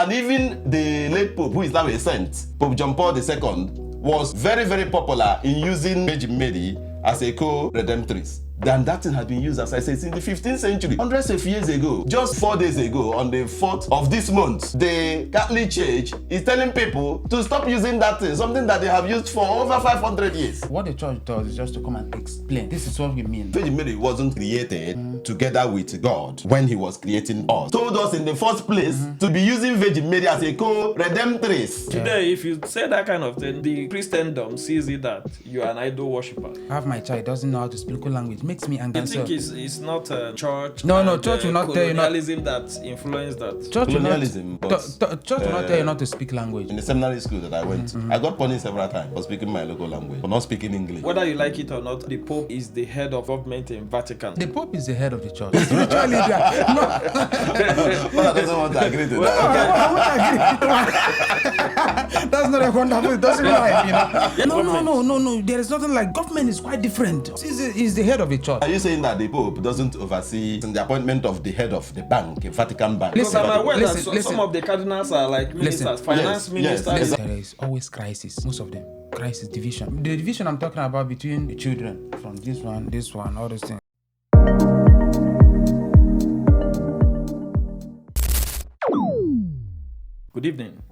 And even the late Pope, who is now a saint, Pope John Paul II, was very, very popular in using Virgin Mary as a co-redemptrix. Then that thing had been used, as I said, in the 15th century, hundreds of years ago. Just 4 days ago, on the 4th of this month, the Catholic Church is telling people to stop using that thing, something that they have used for over 500 years. What the church does is just to come and explain. This is what we mean. Virgin Mary wasn't created together with God when he was creating us. Told us in the first place to be using Virgin Mary as a co-redemptrix. Today, if you say that kind of thing, the Christendom sees it that you are an idol worshiper. I have my child doesn't know how to speak language. Makes me angry. You think it's not a church? No, church will not tell you not. Colonialism that influenced that. Church Colonialism, church will not tell you not to speak language. In the seminary school that I went, I got punished several times for speaking my local language, for not speaking English. Whether you like it or not, the Pope is the head of government in Vatican. The Pope is the head of the church. Spiritual leader. No. Father doesn't want to agree to that. I won't agree. That's not a wonderful. It doesn't rhyme, you know. No. There is nothing like government is quite different. He's the head of the church. Are you saying that the Pope doesn't oversee the appointment of the head of the bank, a Vatican bank? Listen, I'm aware that some of the cardinals are like ministers, finance ministers. There is always crisis. Most of them. Crisis, division. The division I'm talking about between the children, from this one, all those things. Good evening,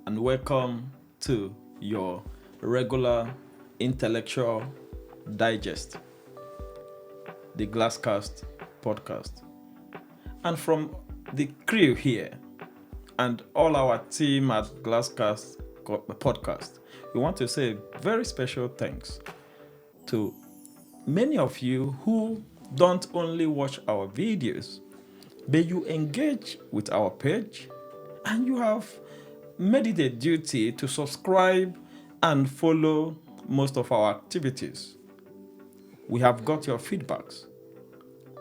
and welcome to your regular intellectual digest, the Glasscast podcast. And from the crew here and all our team at Glasscast podcast, we want to say very special thanks to many of you who don't only watch our videos, but you engage with our page and you have made it a duty to subscribe and follow most of our activities. We have got your feedbacks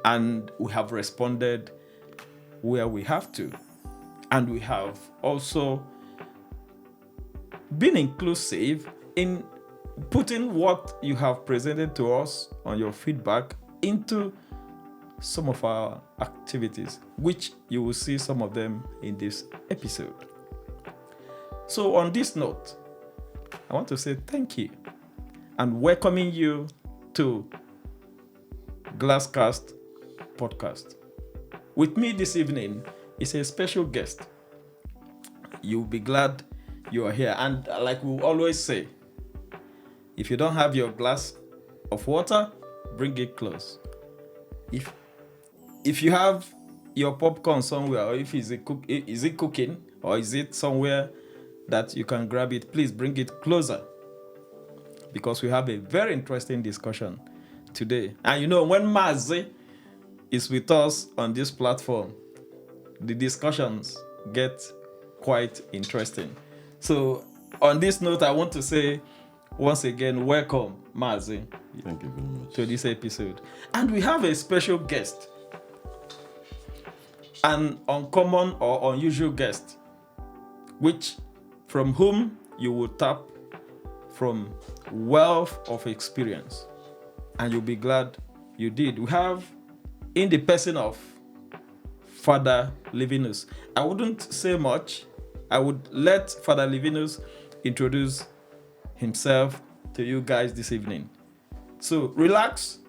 and we have responded where we have to. And we have also been inclusive in putting what you have presented to us on your feedback into some of our activities, which you will see some of them in this episode. So on this note, I want to say thank you and welcoming you to Glasscast podcast. With me this evening is a special guest. You'll be glad you are here. And like we always say, if you don't have your glass of water, bring it close. If you have your popcorn somewhere, or if is it cooking, or is it somewhere that you can grab it, please bring it closer, because we have a very interesting discussion today. And you know, when Mazi is with us on this platform, the discussions get quite interesting. So on this note, I want to say once again, welcome, Mazi. Thank you very much. To this episode. And we have a special guest, an uncommon or unusual guest, from whom you will tap from wealth of experience, and you'll be glad you did. We have in the person of Father Livinus. I wouldn't say much. I would let Father Livinus introduce himself to you guys this evening. So relax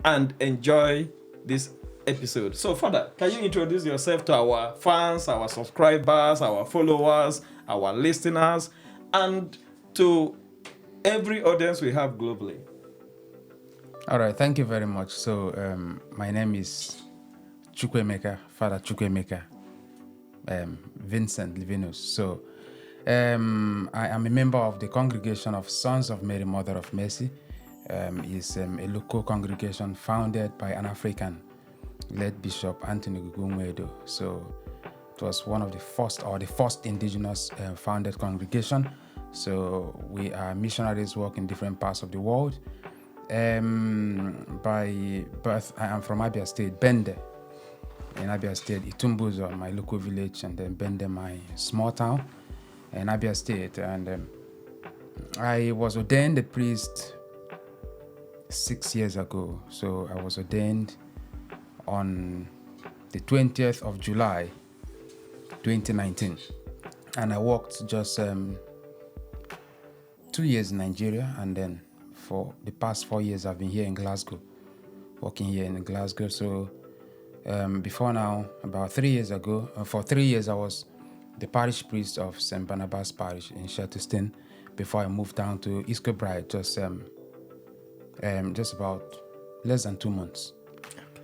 and enjoy this episode. So Father, can you introduce yourself to our fans, our subscribers, our followers, our listeners, and to every audience we have globally? All right, thank you very much. So my name is Chukwemeka, Father Chukwemeka, Vincent Livinus. So I am a member of the congregation of Sons of Mary, Mother of Mercy. It's a local congregation founded by an African led Bishop Anthony Gugumwedo. So it was one of the first indigenous founded congregation. So we are missionaries work in different parts of the world. By birth, I am from Abia State, Bende. In Abia State, Itumbuzo, my local village, and then Bende, my small town in Abia State. And I was ordained a priest 6 years ago. So I was ordained on the 20th of July 2019, and I worked just 2 years in Nigeria, and then for the past 4 years I've been here in Glasgow, working here in Glasgow. So before now, about 3 years ago, for 3 years I was the parish priest of St. Barnabas Parish in Shettleston before I moved down to East Kilbride just about less than 2 months.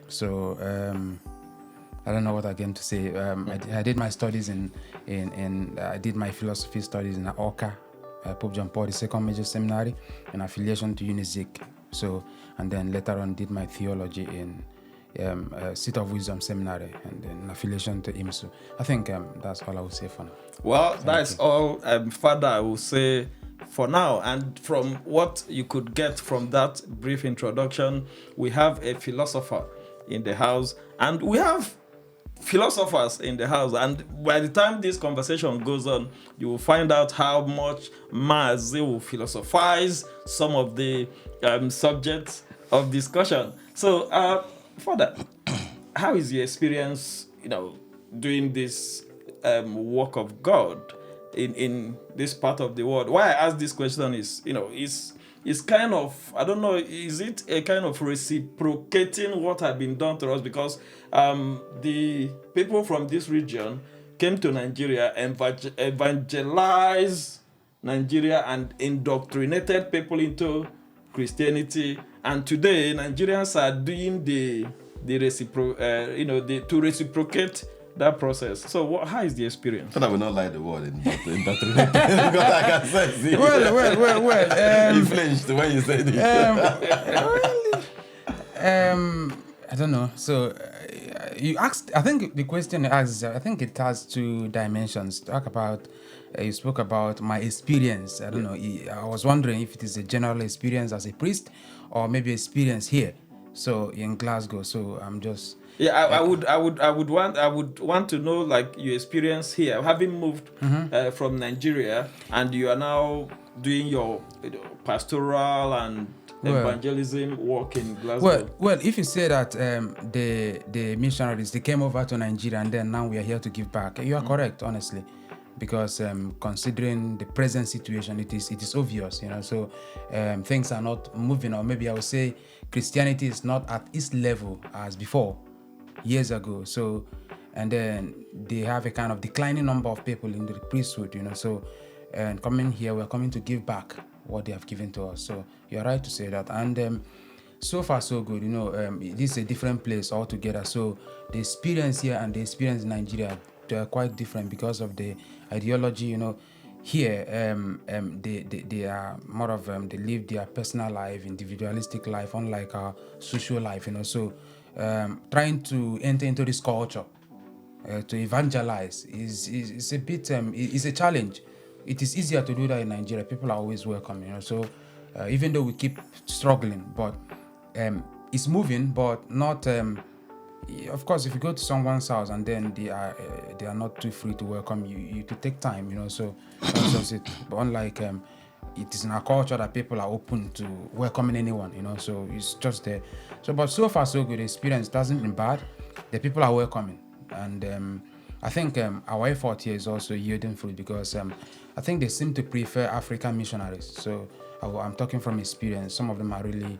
So I don't know what again to say. I did my studies in I did my philosophy studies in Oka, Pope John Paul II Major Seminary, in affiliation to UNIZIC. So, and then later on did my theology in Seat of Wisdom Seminary, and then in affiliation to IMSU. I think that's all I will say for now. Well, that's all, Father, I will say for now. And from what you could get from that brief introduction, we have a philosopher in the house, and we have philosophers in the house, and by the time this conversation goes on, you will find out how much Mazi will philosophize some of the subjects of discussion. So, Father, how is your experience, doing this work of God in this part of the world? Why I ask this question is, it's kind of, I don't know, is it a kind of reciprocating what had been done to us? Because the people from this region came to Nigeria, evangelized Nigeria, and indoctrinated people into Christianity. And today, Nigerians are doing the to reciprocate that process. So, how is the experience? I will not like the word indoctrinated because I can sense it. Well. You flinched when you said it. I don't know. So, you asked. I think the question you asked. I think it has two dimensions. Talk about. You spoke about my experience. I don't know. I was wondering if it is a general experience as a priest, or maybe experience here. So in Glasgow. So I'm just. Yeah, I would want to know, like, your experience here, having moved from Nigeria, and you are now doing your pastoral and evangelism work in Glasgow. Well, if you say that the missionaries, they came over to Nigeria and then now we are here to give back, you are correct, honestly, because considering the present situation, it is obvious, So things are not moving, or maybe I would say Christianity is not at its level as before. Years ago. So, and then they have a kind of declining number of people in the priesthood, So, and coming here, we're coming to give back what they have given to us. So you're right to say that. And so far so good, this is a different place altogether. So the experience here and the experience in Nigeria, they are quite different because of the ideology, Here, they are more of they live their personal life, individualistic life, unlike our social life, So trying to enter into this culture to evangelize is a bit is a challenge. It is easier to do that in Nigeria. People are always welcome, So even though we keep struggling, but it's moving, but not. Of course, if you go to someone's house and then they are not too free to welcome you, you to take time, So that's just it. But unlike it is in our culture that people are open to welcoming anyone, So it's just there. So, but so far so good. The experience hasn't been bad. The people are welcoming, and I think our effort here is also yielding fruit because I think they seem to prefer African missionaries. So I'm talking from experience. Some of them are really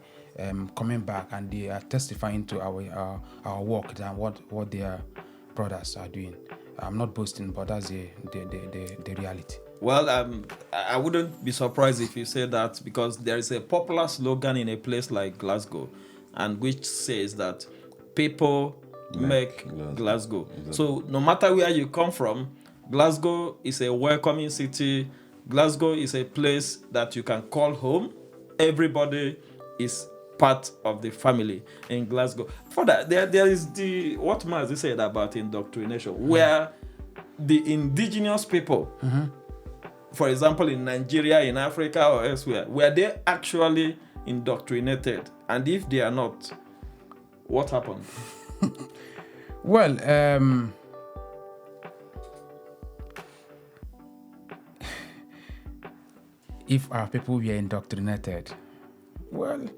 coming back and they are testifying to our work and what their brothers are doing. I'm not boasting, but that's the reality. Well, I wouldn't be surprised if you say that, because there is a popular slogan in a place like Glasgow, and which says that people make Glasgow. Exactly. So no matter where you come from, Glasgow is a welcoming city. Glasgow is a place that you can call home. Everybody is part of the family in Glasgow. For that, there is what Mazi said about indoctrination, where the indigenous people, for example, in Nigeria, in Africa, or elsewhere, were they actually indoctrinated? And if they are not, what happened? Well, if our people were indoctrinated, well,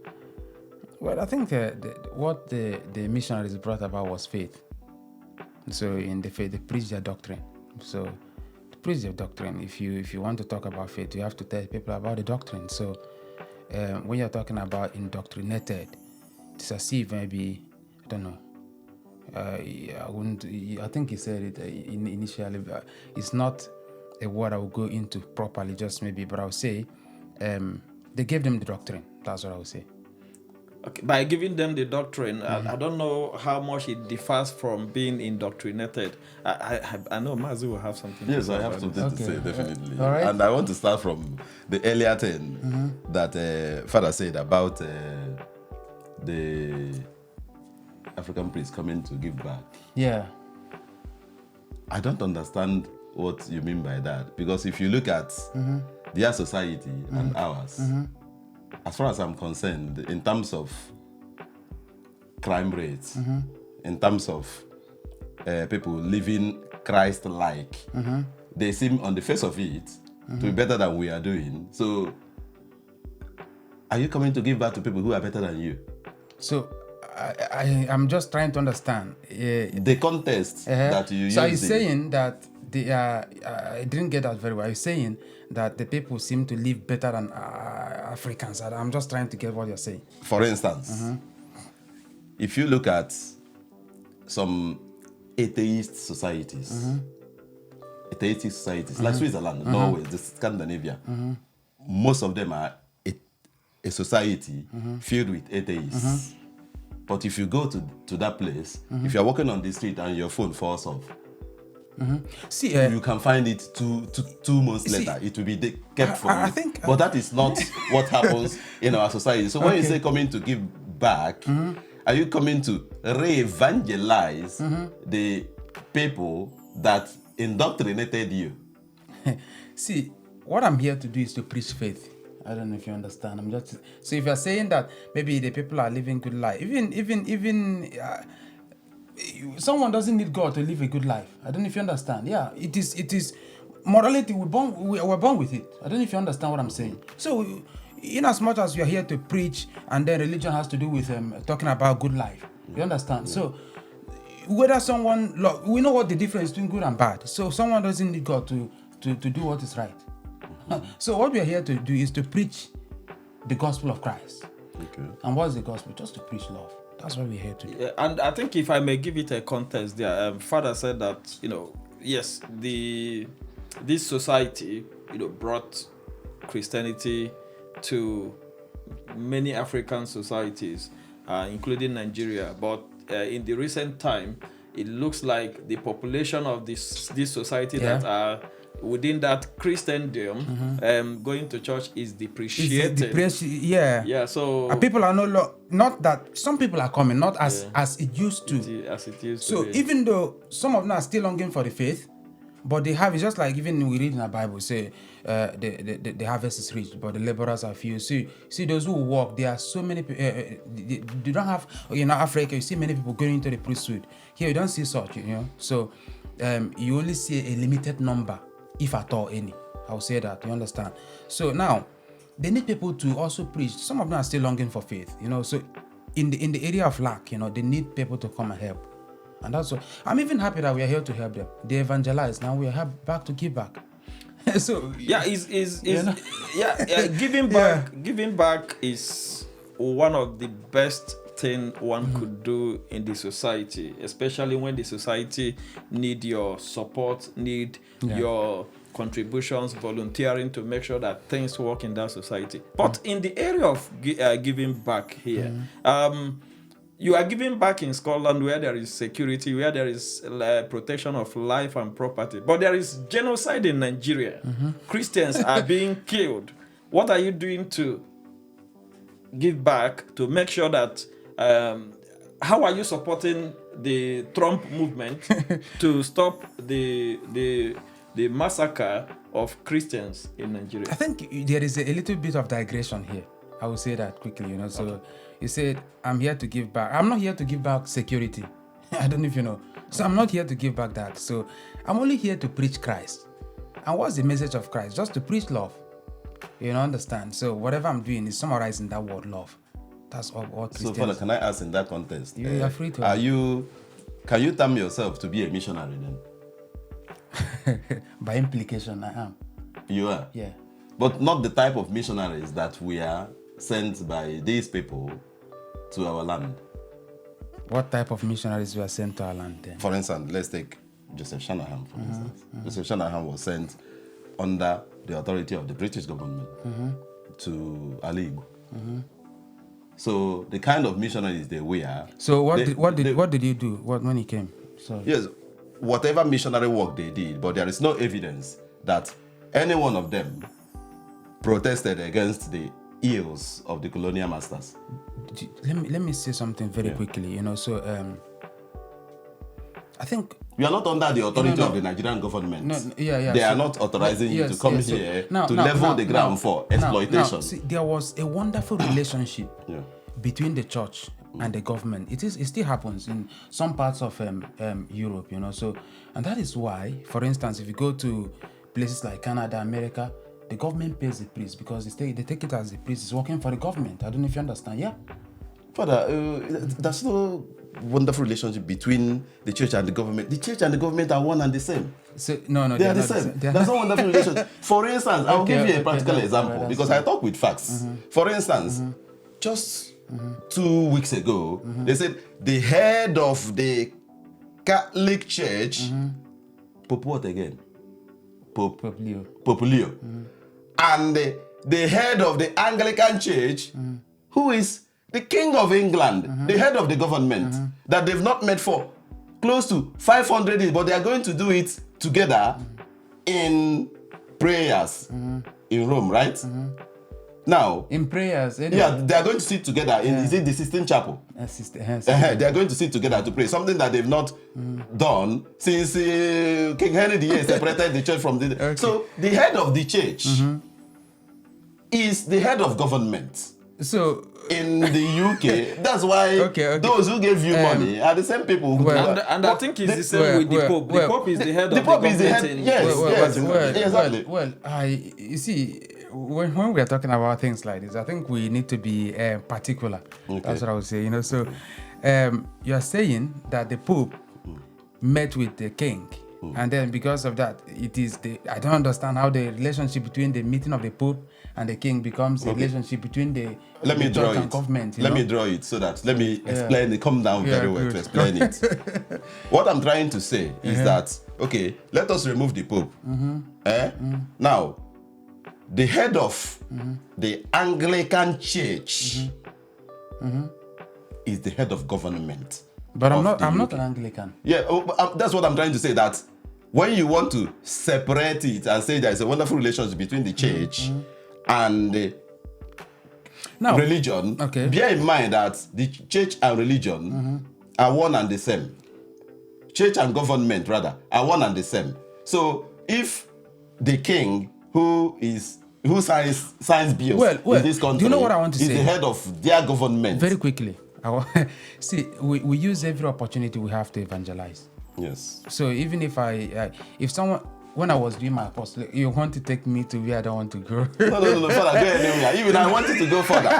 I think what the missionaries brought about was faith. So in the faith, they preached their doctrine. So to preach the doctrine, if you want to talk about faith, you have to tell people about the doctrine. So when you're talking about indoctrinated, it's as if maybe, I don't know, I think he said it initially, but it's not a word I will go into properly, just maybe, but I would say they gave them the doctrine. That's what I would say. Okay, by giving them the doctrine, I don't know how much it differs from being indoctrinated. I know Mazi will have something to Yes, say I have about something it. to say, definitely. All right. And I want to start from the earlier thing that Father said about the African priest coming to give back. Yeah. I don't understand what you mean by that, because if you look at their society and ours, as far as I'm concerned, in terms of crime rates, in terms of people living Christ-like, they seem on the face of it to be better than we are doing. So, are you coming to give back to people who are better than you? So I'm just trying to understand. The context that you use. So are you saying that I didn't get that very well. Are you saying that the people seem to live better than Africans? I'm just trying to get what you're saying. For instance, if you look at some atheist societies, like Switzerland, Norway, the Scandinavia, most of them are a society filled with atheists. But if you go to that place, if you're walking on the street and your phone falls off, See, you can find it two months later. It will be kept for you. think, but that is not what happens in our society. So when you say coming to give back, are you coming to re-evangelize the people that indoctrinated you? See, what I'm here to do is to preach faith. I don't know if you understand. So if you're saying that maybe the people are living good life, even someone doesn't need God to live a good life. I don't know if you understand. Yeah, it is morality. We're born with it. I don't know if you understand what I'm saying. So, in as much as we are here to preach, and then religion has to do with talking about good life. You understand? Yeah. So, whether someone we know what the difference between good and bad. So, someone doesn't need God to do what is right. So, what we are here to do is to preach the gospel of Christ. Okay. And what is the gospel? Just to preach love. That's what we're here to do. Yeah, and I think if I may give it a context there, Father said that, yes, this society, brought Christianity to many African societies, including Nigeria. But in the recent time, it looks like the population of this society that are within that Christendom, going to church is depreciated. Yeah. So and people are not that some people are coming, not as it used to. As it used to be. Even though some of them are still longing for the faith, but they have, it's just like even we read in the Bible, say the harvest is rich, but the laborers are few. See those who work, there are so many people. They don't have, Africa, you see many people going into the priesthood. Here you don't see such, So you only see a limited number, if at all any. I'll say that, you understand? So now, they need people to also preach. Some of them are still longing for faith, So in the area of lack, they need people to come and help. And that's what I'm even happy that we are here to help them. They evangelize. Now we are back to give back. So giving back is one of the best thing one could do in the society, especially when the society need your support, need your contributions, volunteering to make sure that things work in that society. But in the area of giving back here, you are giving back in Scotland where there is security, where there is protection of life and property. But there is genocide in Nigeria. Christians are being killed. What are you doing to give back to make sure that how are you supporting the Trump movement to stop the massacre of Christians in Nigeria? I think there is a little bit of digression here. I will say that quickly, So okay. You said, I'm here to give back. I'm not here to give back security. I don't know if you know. So I'm not here to give back that. So I'm only here to preach Christ. And what's the message of Christ? Just to preach love. You understand? So whatever I'm doing is summarizing that word love. That's all Christians. So Father, can I ask in that context? You are free to. Can you term yourself to be a missionary then? By implication, I am. You are? Yeah. But not the type of missionaries that we are sent by these people to our land. What type of missionaries were sent to our land then? For instance, let's take Joseph Shanahan, for instance. Joseph Shanahan was sent under the authority of the British government to Ali Igbo. So the kind of missionaries they were. So what did you do when he came? So Yes, whatever missionary work they did, but there is no evidence that any one of them protested against the ills of the colonial masters. let me say something very quickly. So I think You are not under the authority of the Nigerian government. They are not authorizing you to come here to level the ground for exploitation. See, there was a wonderful relationship between the church and the government. It still happens in some parts of Europe, So, and that is why, for instance, if you go to places like Canada, America, the government pays the priest because they take it as the priest is working for the government. I don't know if you understand. Yeah. Father, there's no wonderful relationship between the church and the government. The church and the government are one and the same. So, no, they are the same. There's no wonderful relationship. For instance, I'll give you a practical example because I talk with facts. For instance, just 2 weeks ago, they said the head of the Catholic Church, Pope what again? Pope Leo. And the head of the Anglican Church, who is the King of England, the head of the government, that they've not met for close to 500 years, but they are going to do it together in prayers in Rome, right? Now, in prayers, they are going to sit together in is it the Sistine Chapel? They are going to sit together to pray, something that they've not done since King Henry VIII separated the church from the. So the head of the church is the head of government. So in the UK, that's why those who gave you money are the same people who and I think it's the same with the Pope. The Pope is the head of the government. Exactly. You see, when we are talking about things like this, I think we need to be particular. That's what I would say. So you are saying that the Pope met with the king, and then because of that, I don't understand how the relationship between the meeting of the Pope and the king becomes a relationship between the church and government. Let me draw it so that let me explain it. Come down very well to explain it. What I'm trying to say is that let us remove the Pope. Now, the head of the Anglican Church is the head of government. But I'm not an Anglican. Yeah, that's what I'm trying to say. That when you want to separate it and say there is a wonderful relationship between the church and the religion, bear in mind that the church and religion are one and the same. Church and government, rather, are one and the same. So if the king who signs bills in this country, do you know what I want to say? Is the head of their government. Very quickly. See, we use every opportunity we have to evangelize. Yes. So even if when I was doing my apostolic, you want to take me to where I don't want to go. No, further, go anywhere. Even I wanted to go further.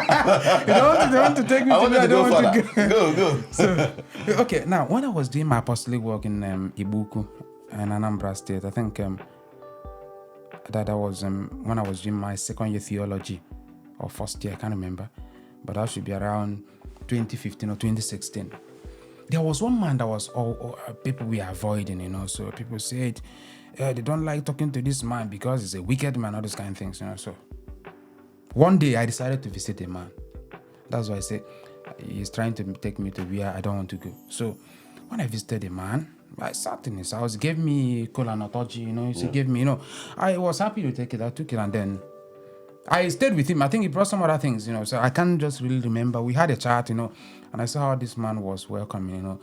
You don't want to take me to where I don't want to go. Go. So, now, when I was doing my apostolic work in Ibuku and Anambra State, I think that was when I was doing my second year theology or first year, I can't remember, but that should be around 2015 or 2016. There was one man that was people were avoiding, so people said they don't like talking to this man because he's a wicked man, all those kind of things, So one day I decided to visit the man. That's why I said he's trying to take me to where I don't want to go. So when I visited the man, I sat in his house, gave me colanotogy, he gave me, I was happy to take it. I took it and then I stayed with him. I think he brought some other things, so I can't just really remember. We had a chat, and I saw how this man was welcoming,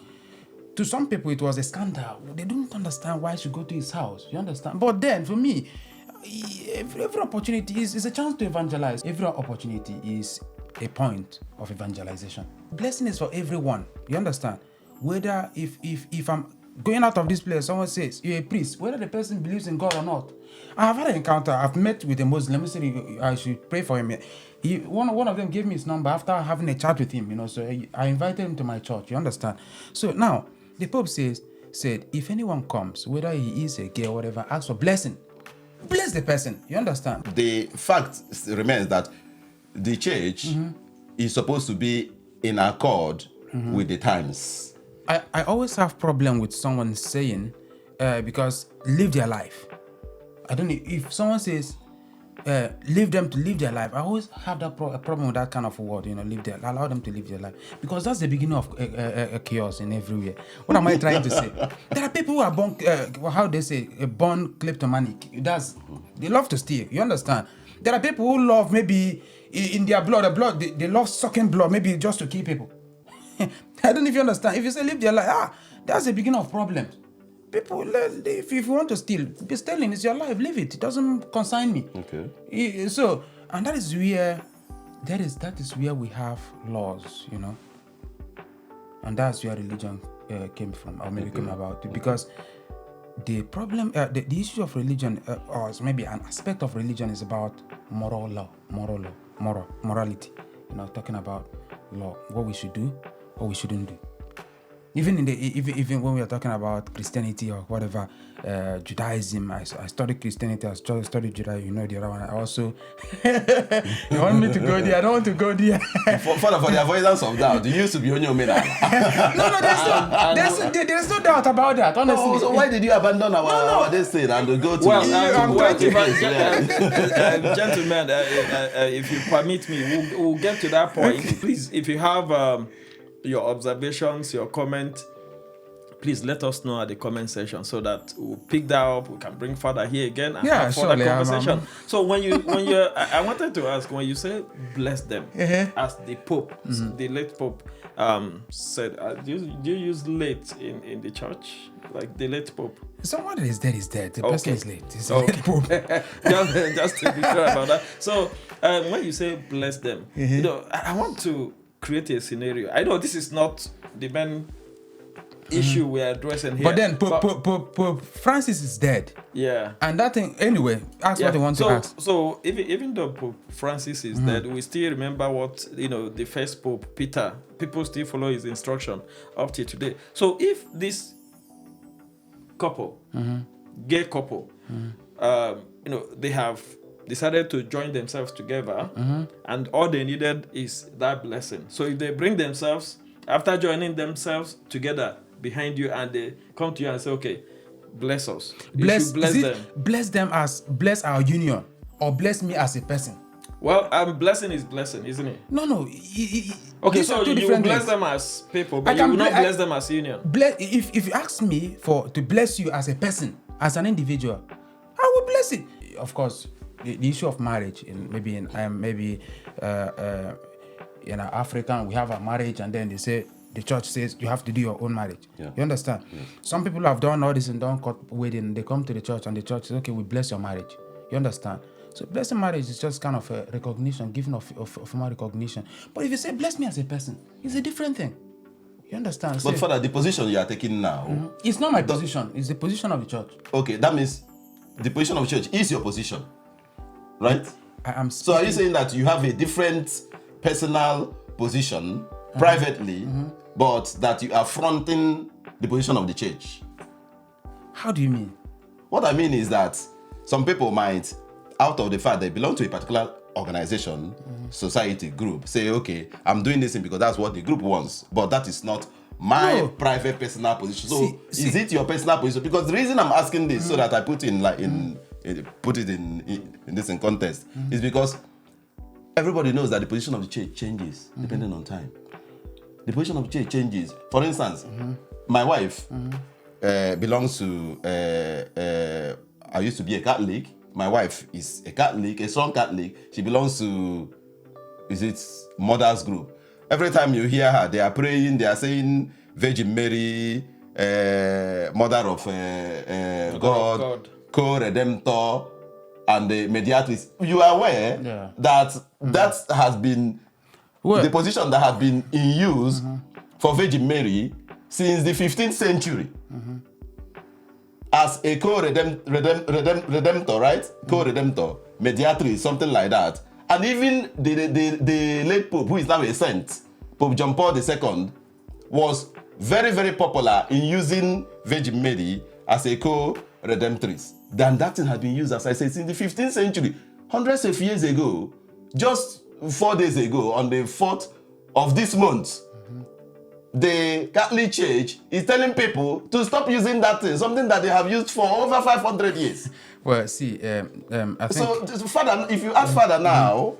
To some people, it was a scandal. They don't understand why I should go to his house. You understand? But then, for me, every opportunity is a chance to evangelize. Every opportunity is a point of evangelization. Blessing is for everyone. You understand? Whether if I'm going out of this place, someone says, you're a priest, whether the person believes in God or not. I have had an encounter. I've met with a Muslim. He said I should pray for him. One of them gave me his number after having a chat with him, So I invited him to my church. You understand? So now, the Pope says, said, if anyone comes, whether he is a gay or whatever, ask for blessing. Bless the person. You understand? The fact remains that the church is supposed to be in accord with the times. I always have problem with someone saying, because live their life. I don't know if someone says, leave them to live their life. I always have that problem with that kind of word, allow them to live their life, because that's the beginning of chaos in everywhere. What am I trying to say? There are people who are born, how they say, born kleptomanic. They love to steal. You understand? There are people who love, maybe in their blood, they love sucking blood, maybe just to kill people. I don't know if you understand. If you say live their life, that's the beginning of problems. People, if you want to steal, be stealing. It's your life. Live it. It doesn't concern me. Okay. So, and that is where we have laws, and that's where religion came from, or maybe came about. Because the problem, the issue of religion, or maybe an aspect of religion, is about morality. Talking about law, what we should do, what we shouldn't do. Even when we are talking about Christianity or whatever, Judaism, I studied Christianity, I studied Judaism, the other one. I also, you want me to go there? I don't want to go there. for the avoidance of doubt, you used to be on your main. No, there's no doubt about that, honestly. No, so why did you abandon our this thing and go to gentlemen, if you permit me, we'll get to that point. Please, if you have your observations, your comment, please let us know at the comment section so that we'll pick that up. We can bring further here again and have further conversation. So when you I wanted to ask, when you say bless them, as the Pope, the late Pope said, do you use late in the church? Like the late Pope? Someone that is dead. The person is late. It's okay. Late Pope. just to be clear about that. So when you say bless them, I want to create a scenario. I know this is not the main issue we are addressing here. But then Pope Francis is dead. Yeah. And that thing, anyway, ask what they want to ask. So even though Pope Francis is dead, we still remember what, the first Pope, Peter, people still follow his instruction up till today. So if this couple, gay couple, they have decided to join themselves together, and all they needed is that blessing. So if they bring themselves, after joining themselves together behind you, and they come to you and say, okay, bless us. Bless them. Bless them as bless our union, or bless me as a person. Well, blessing is blessing, isn't it? No. Okay, so you will bless them as people, but you will not bless them as union. If you ask me to bless you as a person, as an individual, I will bless it. Of course, the issue of marriage, in African, we have a marriage, and then they say, the church says you have to do your own marriage. Yeah. You understand? Yeah. Some people have done all this and done court wedding. They come to the church, and the church says, okay, we bless your marriage. You understand? So blessing marriage is just kind of a recognition, giving of formal recognition. But if you say bless me as a person, it's a different thing. You understand? But Father, the position you are taking now, it's not my position. It's the position of the church. Okay, that means the position of the church is your position, right? So are you saying that you have a different personal position privately, but that you are fronting the position of the church? How do you mean? What I mean is that some people might, out of the fact they belong to a particular organization, society, group, say, okay, I'm doing this thing because that's what the group wants, but that is not my private personal position. So is it your personal position? Because the reason I'm asking this, so that I put it in this in context, is because everybody knows that the position of the church changes depending on time. The position of the church changes. For instance, my wife belongs to, I used to be a Catholic. My wife is a Catholic, a strong Catholic. She belongs to, Mother's Group. Every time you hear her, they are praying, they are saying Virgin Mary, Mother of God, Co-Redemptor, and the Mediatrix. You are aware that has been the position that has been in use for Virgin Mary since the 15th century. As a co-redemptor, right? Co-redemptor, Mediatrix, something like that. And even the late Pope, who is now a saint, Pope John Paul II, was very, very popular in using Virgin Mary as a co-redemptress. Then that thing has been used, as I said, since the 15th century, hundreds of years ago. Just 4 days ago, on the 4th of this month, the Catholic Church is telling people to stop using that thing, something that they have used for over 500 years. Well, see, I think... So, Father, if you ask Father now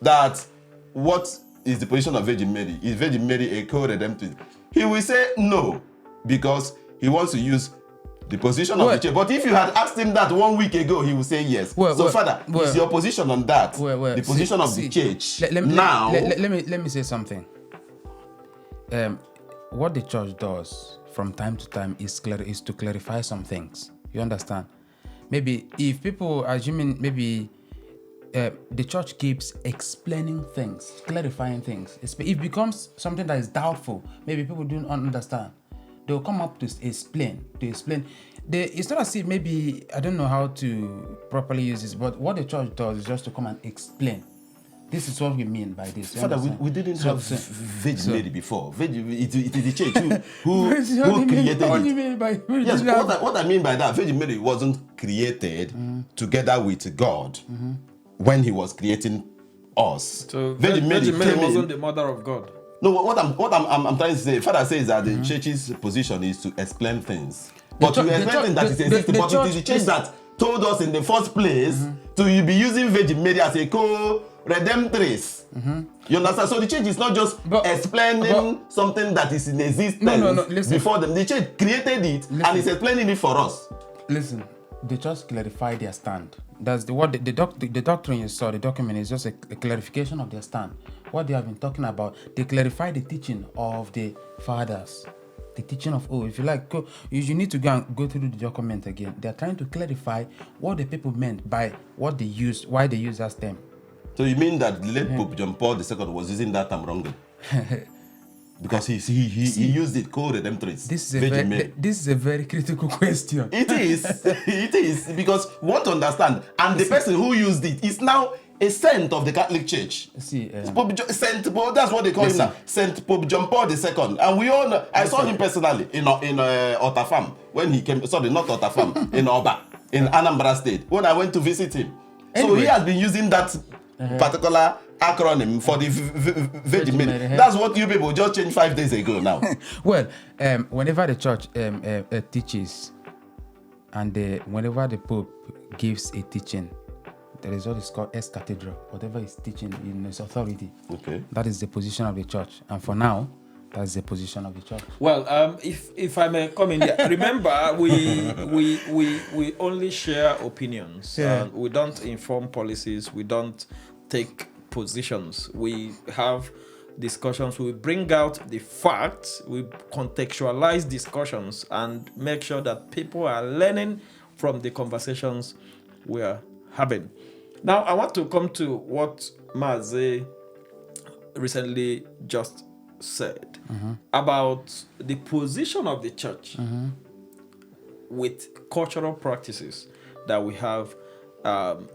that what is the position of Virgin Mary, is Virgin Mary a co-redemptress, he will say no, because he wants to use the position of the church. But if you had asked him that 1 week ago, he would say yes. Father, is your position on that the position of the church now? Let me say something. What the church does from time to time is to clarify some things. You understand? Maybe if people are assuming maybe the church keeps explaining things, clarifying things, it becomes something that is doubtful. Maybe people don't understand. They'll come up to explain. It's not as if maybe, I don't know how to properly use this, but what the church does is just to come and explain. This is what we mean by this. Father, we didn't have Virgin Mary before. It is the church who created it. Yes, what I mean by that, Virgin Mary wasn't created together with God when he was creating us. So Virgin Mary wasn't the mother of God. No, what I'm trying to say, Father says that the church's position is to explain things. But you explain things that is existing, but it is the church that told us in the first place to be using Virgin Mary as a co-redemptress. You understand? So the church is not just explaining something that is in existence before them. The church created it and is explaining it for us. Listen, the church clarified their stand. That's the doctrine you saw, the document is just a clarification of their stand. What they have been talking about, they clarify the teaching of the fathers, the teaching of if you like, you need to go through the document again. They are trying to clarify what the people meant by what they used, why they used that term. So you mean that the late Pope John Paul II was using that term wrongly? Because he used it co-redemptress. This is a very critical question. It is because we want to understand, and the person who used it is now a saint of the Catholic Church. See, Saint Pope, that's what they call him now, Saint Pope John Paul II. And we all know, I saw him personally in Otafam when he came. Sorry, not Otafam, in Oba, in Anambra State, when I went to visit him. Anyway, so he has been using that particular acronym for the Virgin Mary. That's what you people just changed 5 days ago now. Well, whenever the church teaches, and whenever the Pope gives a teaching, there is what is called ex cathedra. Whatever is teaching in his authority, that is the position of the church. And for now, that's the position of the church. Well, if I may come in here, remember we only share opinions. We don't inform policies. We don't take positions. We have discussions. We bring out the facts. We contextualize discussions and make sure that people are learning from the conversations we are having. Now, I want to come to what Maze recently just said about the position of the church with cultural practices that we have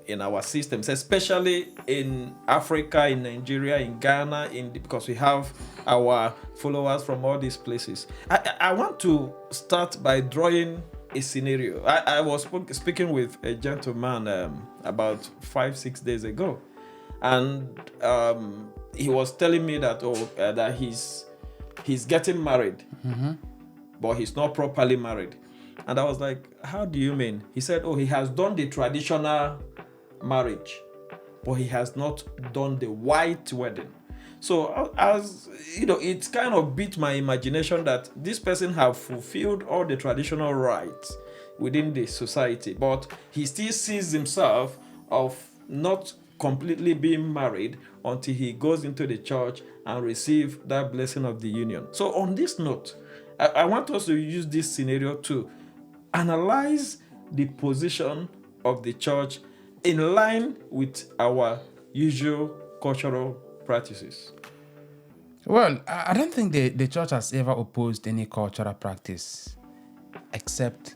in our systems, especially in Africa, in Nigeria, in Ghana, because we have our followers from all these places. I want to start by drawing a scenario. I was speaking with a gentleman about 5-6 days ago, and he was telling me that that he's getting married, but he's not properly married. And I was like, how do you mean? He said, he has done the traditional marriage, but he has not done the white wedding. So as you know, it kind of beat my imagination that this person have fulfilled all the traditional rights within the society, but he still sees himself of not completely being married until he goes into the church and receive that blessing of the union. So on this note, I want us to use this scenario to analyze the position of the church in line with our usual cultural practices. Well, I don't think the church has ever opposed any cultural practice except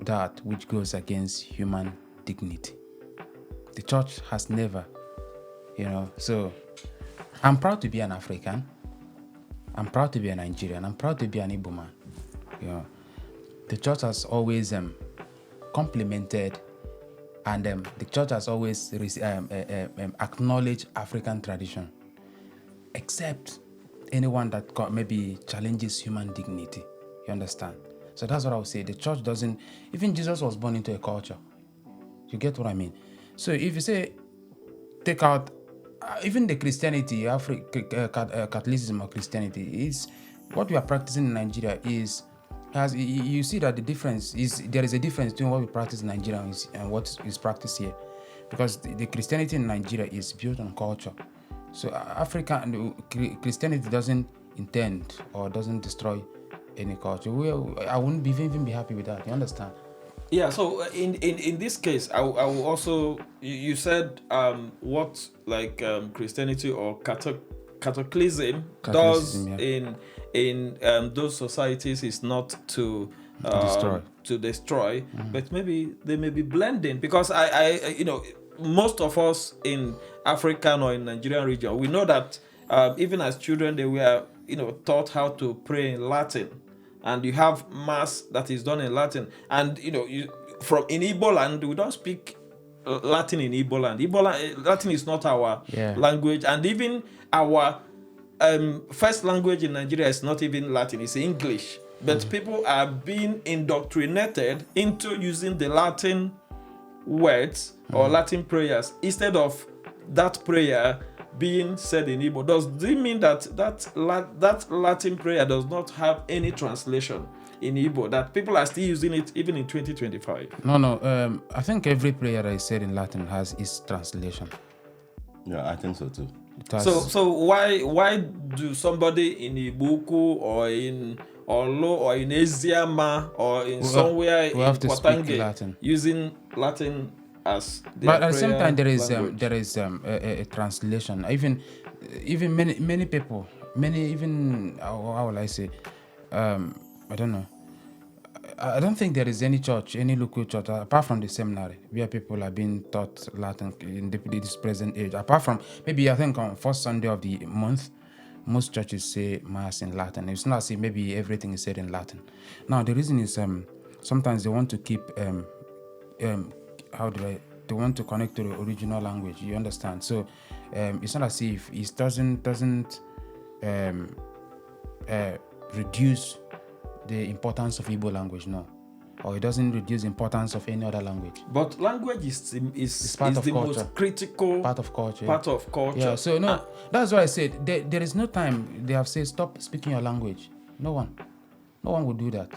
that which goes against human dignity. The church has never, so I'm proud to be an African. I'm proud to be a Nigerian. I'm proud to be an Igbo man. You know, the church has always complemented, and the church has always acknowledged African tradition, except anyone that maybe challenges human dignity. You understand? So that's what I would say. The church doesn't. Even Jesus was born into a culture. You get what I mean? So if you say take out even the Christianity, Catholicism or Christianity, is what we are practicing in Nigeria is you see that the difference is there is a difference between what we practice in Nigeria and what is practiced here, because the Christianity in Nigeria is built on culture. So Christianity doesn't intend or doesn't destroy any culture. I wouldn't even be happy with that. You understand? Yeah, so in this case, I will also, you said what like Christianity or Catholicism does, yeah, in those societies is not to destroy, but maybe they may be blending, because I most of us in African or in Nigerian region, we know that even as children they were taught how to pray in Latin. And you have mass that is done in Latin, and in Igbo land we don't speak Latin in Igbo land. Latin is not our language, and even our first language in Nigeria is not even Latin; it's English. But people are being indoctrinated into using the Latin words or Latin prayers instead of that prayer being said in Igbo. Does it mean that Latin prayer does not have any translation in Igbo, that people are still using it even in 2025? No. I think every prayer that is said in Latin has its translation. Yeah, I think so too. So why do somebody in Ibuku or in Olo or in Eziama or in somewhere in Kwatange using Latin as their but at the same time there is a translation. Even many people, even how will I say, I don't know. I don't think there is any church, any local church, apart from the seminary, where people are being taught Latin in this present age. Apart from maybe I think on first Sunday of the month, most churches say mass in Latin. It's not as if maybe everything is said in Latin. Now the reason is sometimes they want to keep they want to connect to the original language. You understand? So it's not as if it doesn't reduce the importance of Igbo language, no, or it doesn't reduce the importance of any other language. But language is the most critical part of culture. Yeah. So no, that's why I said there is no time they have said stop speaking your language. No one would do that.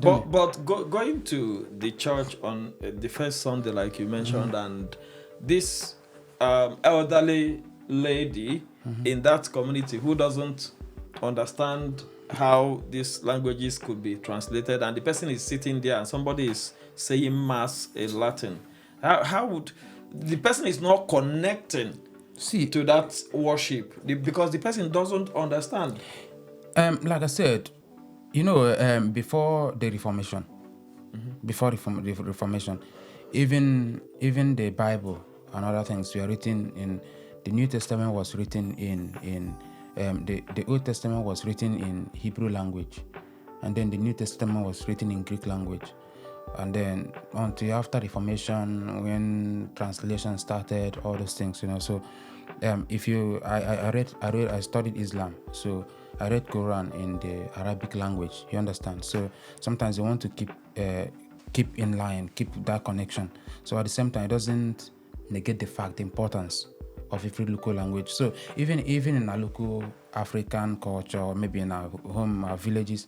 But going to the church on the first Sunday, like you mentioned, and this elderly lady in that community who doesn't understand how these languages could be translated, and the person is sitting there and somebody is saying mass in Latin, how would the person is not connecting to that worship because the person doesn't understand? Like I said, before the Reformation, even the Bible and other things were written in the New Testament was written in the Old Testament was written in Hebrew language, and then the New Testament was written in Greek language, and then until after Reformation, when translation started, all those things, So, I studied Islam, so I read Quran in the Arabic language. You understand? So sometimes you want to keep in line, keep that connection. So at the same time, it doesn't negate the importance of every local language. So even in our local African culture, or maybe in our home, our villages,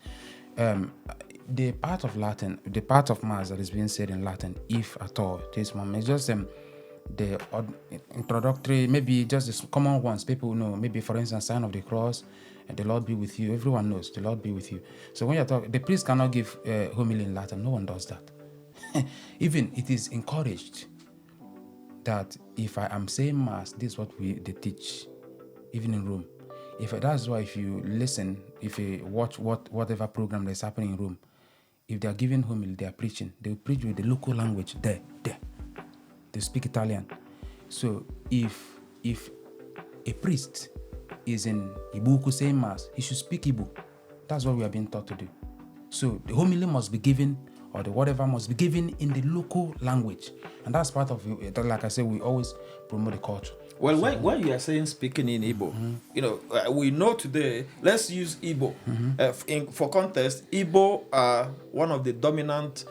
the part of Latin, the part of mass that is being said in Latin, if at all, this moment, it's just the introductory, maybe just the common ones people know. Maybe for instance, sign of the cross, and the Lord be with you. Everyone knows the Lord be with you. So when you're talking, the priest cannot give homily in Latin. No one does that. Even it is encouraged that if I am saying mass, this is what they teach, even in Rome. That's why if you listen, if you watch whatever program that's happening in Rome, if they are giving homily, they are preaching, they will preach with the local language there. They speak Italian. So if a priest is in Ibuku saying mass, he should speak Igbo. That's what we are being taught to do. So the homily must be given, or the whatever must be given in the local language, and that's part of it. Like I said, we always promote the culture. Well, when you are saying speaking in Igbo, we know today, let's use Igbo. For context, Igbo are one of the dominant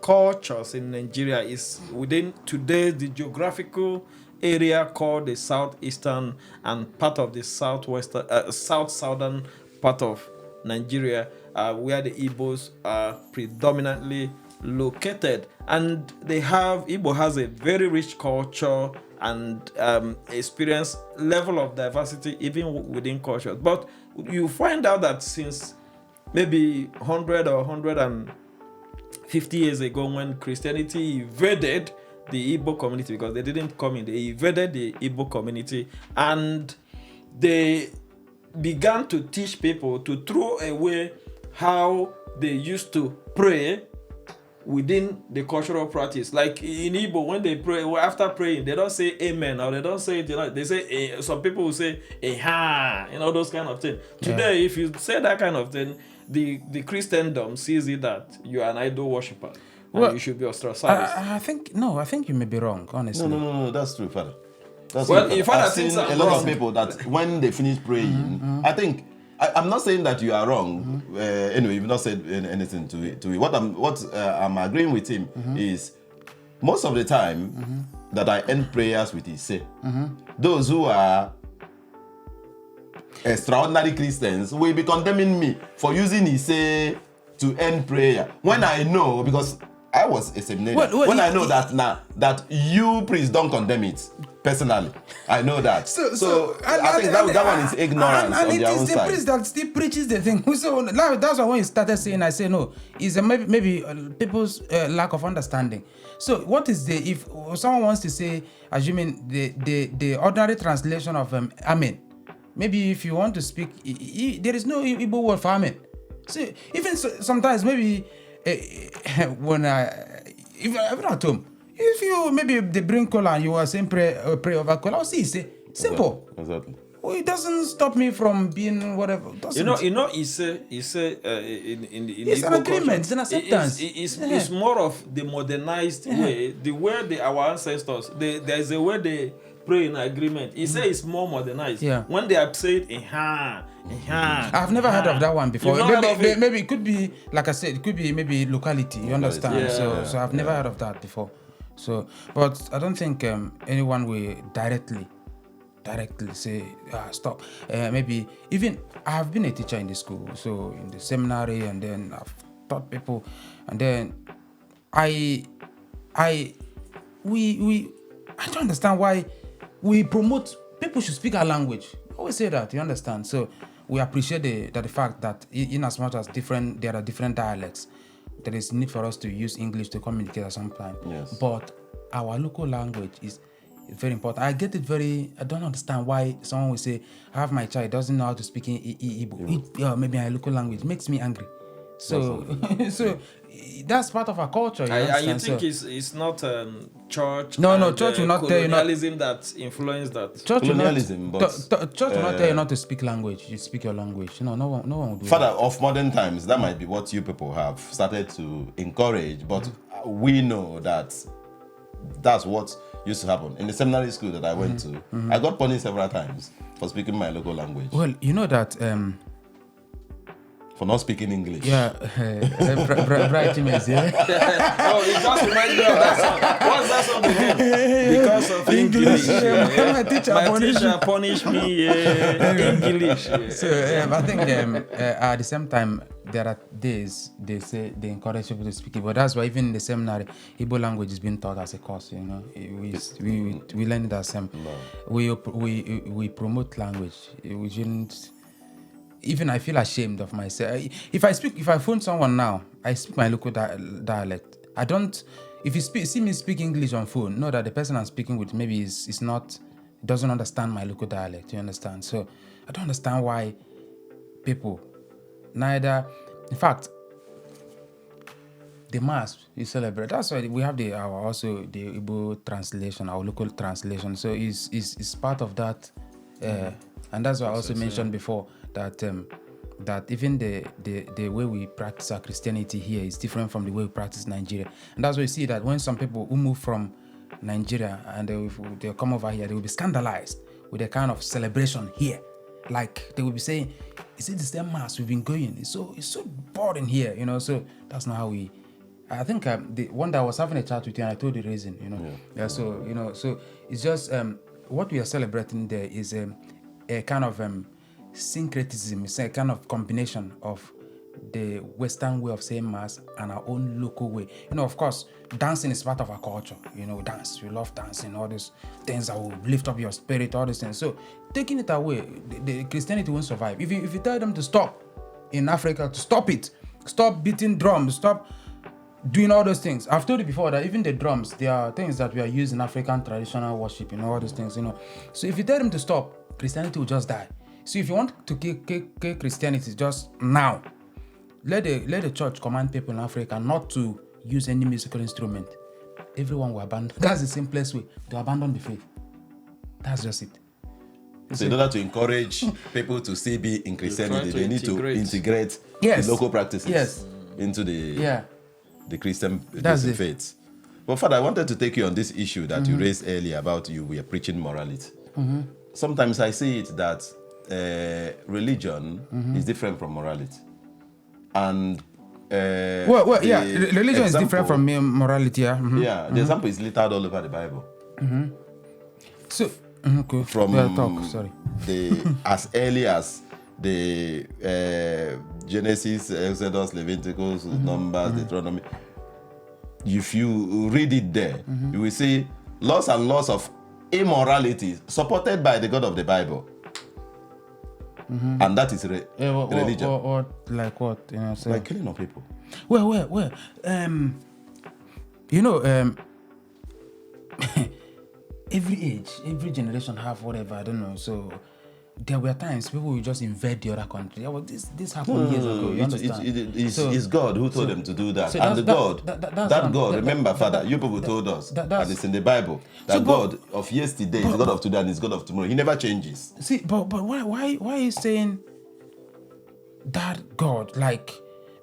cultures in Nigeria. Is within today the geographical area called the southeastern and part of the southern part of Nigeria, where the Igbos are predominantly located, and Igbo has a very rich culture and experience level of diversity even within cultures. But you find out that since maybe 100 or 150 years ago, when Christianity invaded the Igbo community, because they didn't come in, they invaded the Igbo community, and they began to teach people to throw away how they used to pray within the cultural practice. Like in Igbo, when they pray, after praying, they don't say amen, or they don't say it, they say, some people will say ha, those kind of things. Today, if you say that kind of thing, the Christendom sees it that you are an idol worshiper, and you should be ostracized. I think you may be wrong, honestly. No, that's true, Father. That's well, true, if Father. Father I've seen thinks I'm a lot wrong, of people that when they finish praying, I think, I'm not saying that you are wrong. Anyway, you've not said anything to it. What I'm agreeing with him is, most of the time that I end prayers with Ise, those who are extraordinary Christians will be condemning me for using Ise to end prayer. When I know, because I was a seminarian, I know that you priests don't condemn it. Personally, I know that. So I think that one is ignorance on their own side. And it is the priest that still preaches the thing. So that's why when you started saying, I say no, it's maybe people's lack of understanding. So what is if someone wants to say, assuming the ordinary translation of amen, maybe if you want to speak, there is no Igbo word for amen. So even sometimes maybe when even at home, if you maybe they bring cola and you are saying pray over cola, I'll see, say simple. Exactly. Well, it doesn't stop me from being whatever. It's in an agreement, it's an acceptance. It's more of the modernized way, the way our ancestors, there is a way they pray in agreement. It's more modernized. Yeah. When they are saying I've never heard of that one before. Maybe it could be, like I said, it could be maybe locality. You understand? Yeah. So I've never heard of that before. So, but I don't think anyone will directly say stop. Maybe even I have been a teacher in the school, so in the seminary, and then I've taught people, and then I don't understand why we promote people should speak our language. I always say that, you understand? So we appreciate the fact that in as much as there are different dialects, there is need for us to use English to communicate at some time. Yes. But our local language is very important. I don't understand why someone will say, I have my child doesn't know how to speak in Igbo. Maybe my local language. It makes me angry. So that's part of our culture. You think it's not church? No, church will not tell you not. Colonialism that influenced that. Church will not tell you not to speak language. You speak your language. No one will do Father, that. of modern times, that might be what you people have started to encourage, but we know that that's what used to happen. In the seminary school that I went to, I got punished several times for speaking my local language. Well, you know that... for not speaking English. Yeah, bright image, yeah. Oh, it just reminds me of that song. What's that song again? Because of English. My teacher punished me. English. So I think at the same time, there are days they say they encourage people to speak it, but that's why even in the seminary, Igbo language is being taught as a course. We learn it as we promote language. We shouldn't. Even I feel ashamed of myself. If I phone someone now, I speak my local dialect. I don't. If you see me speak English on phone, know that the person I'm speaking with maybe doesn't understand my local dialect. You understand? So I don't understand why people neither. In fact, the mass you celebrate. That's why we have the Igbo translation, our local translation. So it's part of that. And that's why I also mentioned before that that even the way we practice our Christianity here is different from the way we practice Nigeria. And that's why you see that when some people who move from Nigeria and they come over here, they will be scandalized with a kind of celebration here. Like they will be saying, is it the same mass we've been going? It's so boring here, you know. So that's not how we. I think the one day I was having a chat with you and I told the reason, you know. Yeah. So you know, so it's just what we are celebrating there is a kind of syncretism. It's a kind of combination of the Western way of saying mass and our own local way. You know, of course, dancing is part of our culture. You know, we dance. We love dancing. All these things that will lift up your spirit. All these things. So taking it away, the Christianity won't survive. If you tell them to stop in Africa, to stop it, stop beating drums, stop doing all those things. I've told you before that even the drums, they are things that we are using in African traditional worship. You know, all those things. You know, so if you tell them to stop, Christianity will just die. So if you want to kill Christianity just now, let the church command people in Africa not to use any musical instrument. Everyone will abandon. That's the simplest way to abandon the faith. That's just it. So in order to encourage people to still be in Christianity, they need to integrate Yes. the local practices Yes. into the Christian faith. But Father, I wanted to take you on this issue that you raised earlier about we are preaching morality. Sometimes I see it that religion is different from morality. And religion is different from morality. Yeah, the example is littered all over the Bible. So, from sorry. as early as the Genesis, Exodus, Leviticus, Numbers, Deuteronomy. If you read it there, you will see laws and laws of immorality supported by the God of the Bible. And that is religion. Like what? You know, so like killing of people. Well. You know, every age, every generation have whatever, I don't know. So there were times people will just invade the other country. Well, this happened years ago. You understand? It's God who told them to do that. And the God, remember, Father, you people told us, and it's in the Bible, that God of yesterday is God of today and is God of tomorrow. He never changes. See, but why are you saying that God? Like,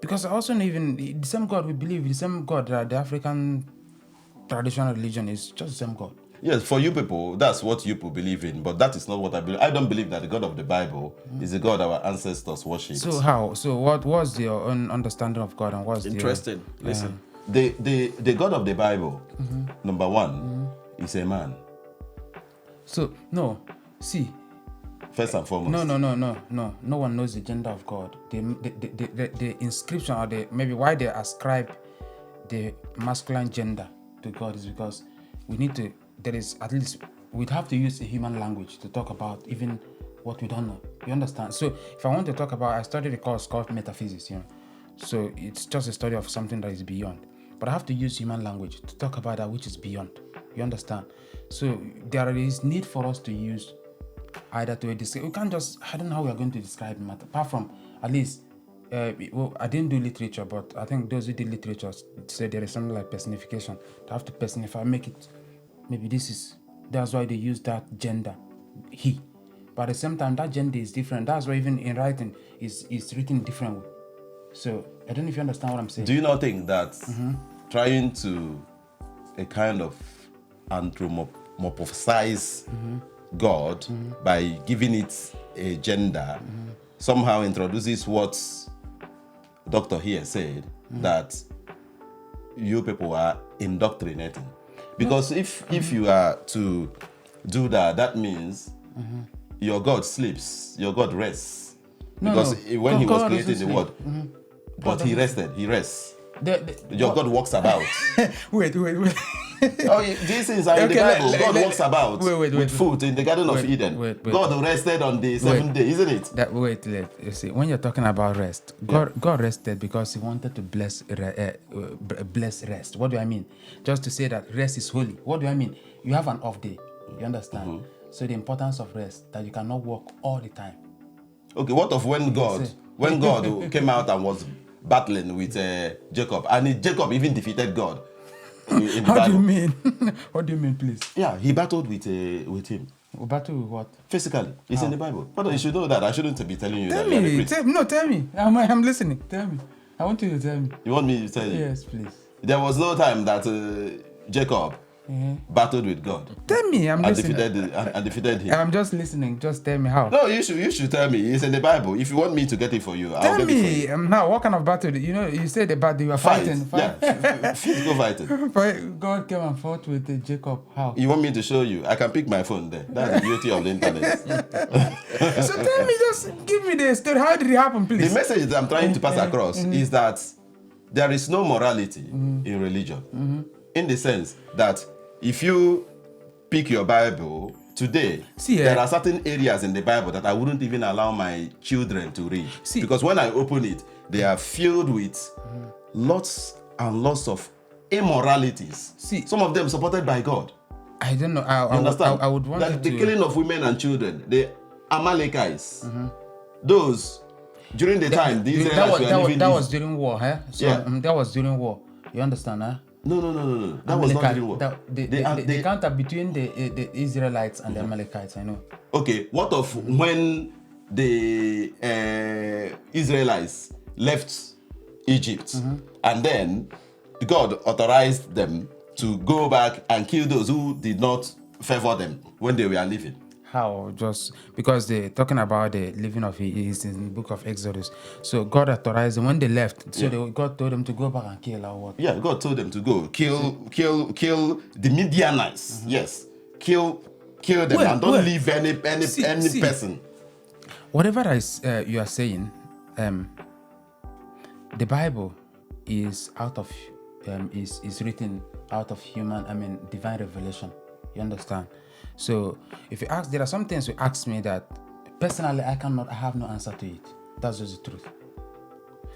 because I also know even the same God we believe, the same God that the African traditional religion is just the same God. Yes, for you people, that's what you people believe in, but that is not what I believe. I don't believe that the God of the Bible is the God our ancestors worshipped. So how? So what was your own understanding of God and what's interesting? Listen, the God of the Bible, number one, is a man. So no, see. First and foremost. No one knows the gender of God. The inscription or maybe why they ascribe the masculine gender to God is because we need to. There is at least we'd have to use a human language to talk about even what we don't know. You understand? So if I want to talk about, I studied a course called metaphysics. You know, so it's just a study of something that is beyond. But I have to use human language to talk about that which is beyond. You understand? So there is need for us to use either to describe. We can't just. I don't know how we are going to describe matter. Apart from at least. I didn't do literature, but I think those who did literature say there is something like personification. To have to personify, make it. Maybe that's why they use that gender, he. But at the same time, that gender is different. That's why even in writing is written different way. So I don't know if you understand what I'm saying. Do you not think that trying to a kind of anthropomorphize God by giving it a gender somehow introduces what Dr. here said, that you people are indoctrinating? Because if you are to do that, that means your God sleeps, your God rests. Because when he was creating the world, but he rested, he rests. Your God walks about. Wait. These things are in the Bible. God walks about with food in the Garden of Eden. God rested on the seventh day, isn't it? You see, when you're talking about rest, God rested because he wanted to bless rest. What do I mean? Just to say that rest is holy. What do I mean? You have an off day. You understand? So the importance of rest, that you cannot work all the time. Okay, what of when God came out and was battling with Jacob, and Jacob even defeated God? How do you mean? What do you mean, please? Yeah, he battled with him. Battle with what? Physically. It's in the Bible. But you should know that. I shouldn't be telling you Tell that. You're a me. priest. Tell me. I'm listening. Tell me. I want you to tell me. You want me to tell you? Yes, please. There was no time that Jacob battled with God Tell me. I'm and listening. defeated him. I'm just listening. Just tell me how. No, you should tell me. It's in the Bible. If you want me to get it for you, I'll Tell get it for me. you. Now, what kind of battle? You know, you said the battle you were fighting. Yeah, physical fighting. But God came and fought with Jacob. How? You want me to show you? I can pick my phone there. That's the beauty of the internet. So tell me, just give me the story. How did it happen, please? The message that I'm trying to pass across is that there is no morality in religion. In the sense that if you pick your Bible today, there are certain areas in the Bible that I wouldn't even allow my children to read. Because when I open it, they are filled with lots and lots of immoralities. Some of them supported by God. I don't know. You understand? I would want that the to... killing of women and children, the Amalekites, those during the time the Israelites were living. That was during war, huh? So, that was during war. You understand, huh? No. That was not during war. The counter between the Israelites and the Amalekites, I know. Okay, what of when the Israelites left Egypt and then God authorized them to go back and kill those who did not favor them when they were living? How? Just because they're talking about the living of is in the book of Exodus. So God authorized them when they left. So God told them to go back and kill or what? Yeah, God told them to go kill the Midianites. Yes, kill them and don't leave any person. Whatever you are saying, the Bible is out of is written out of divine revelation. You understand? So if you ask, there are some things you ask me that personally I have no answer to it. That's just the truth.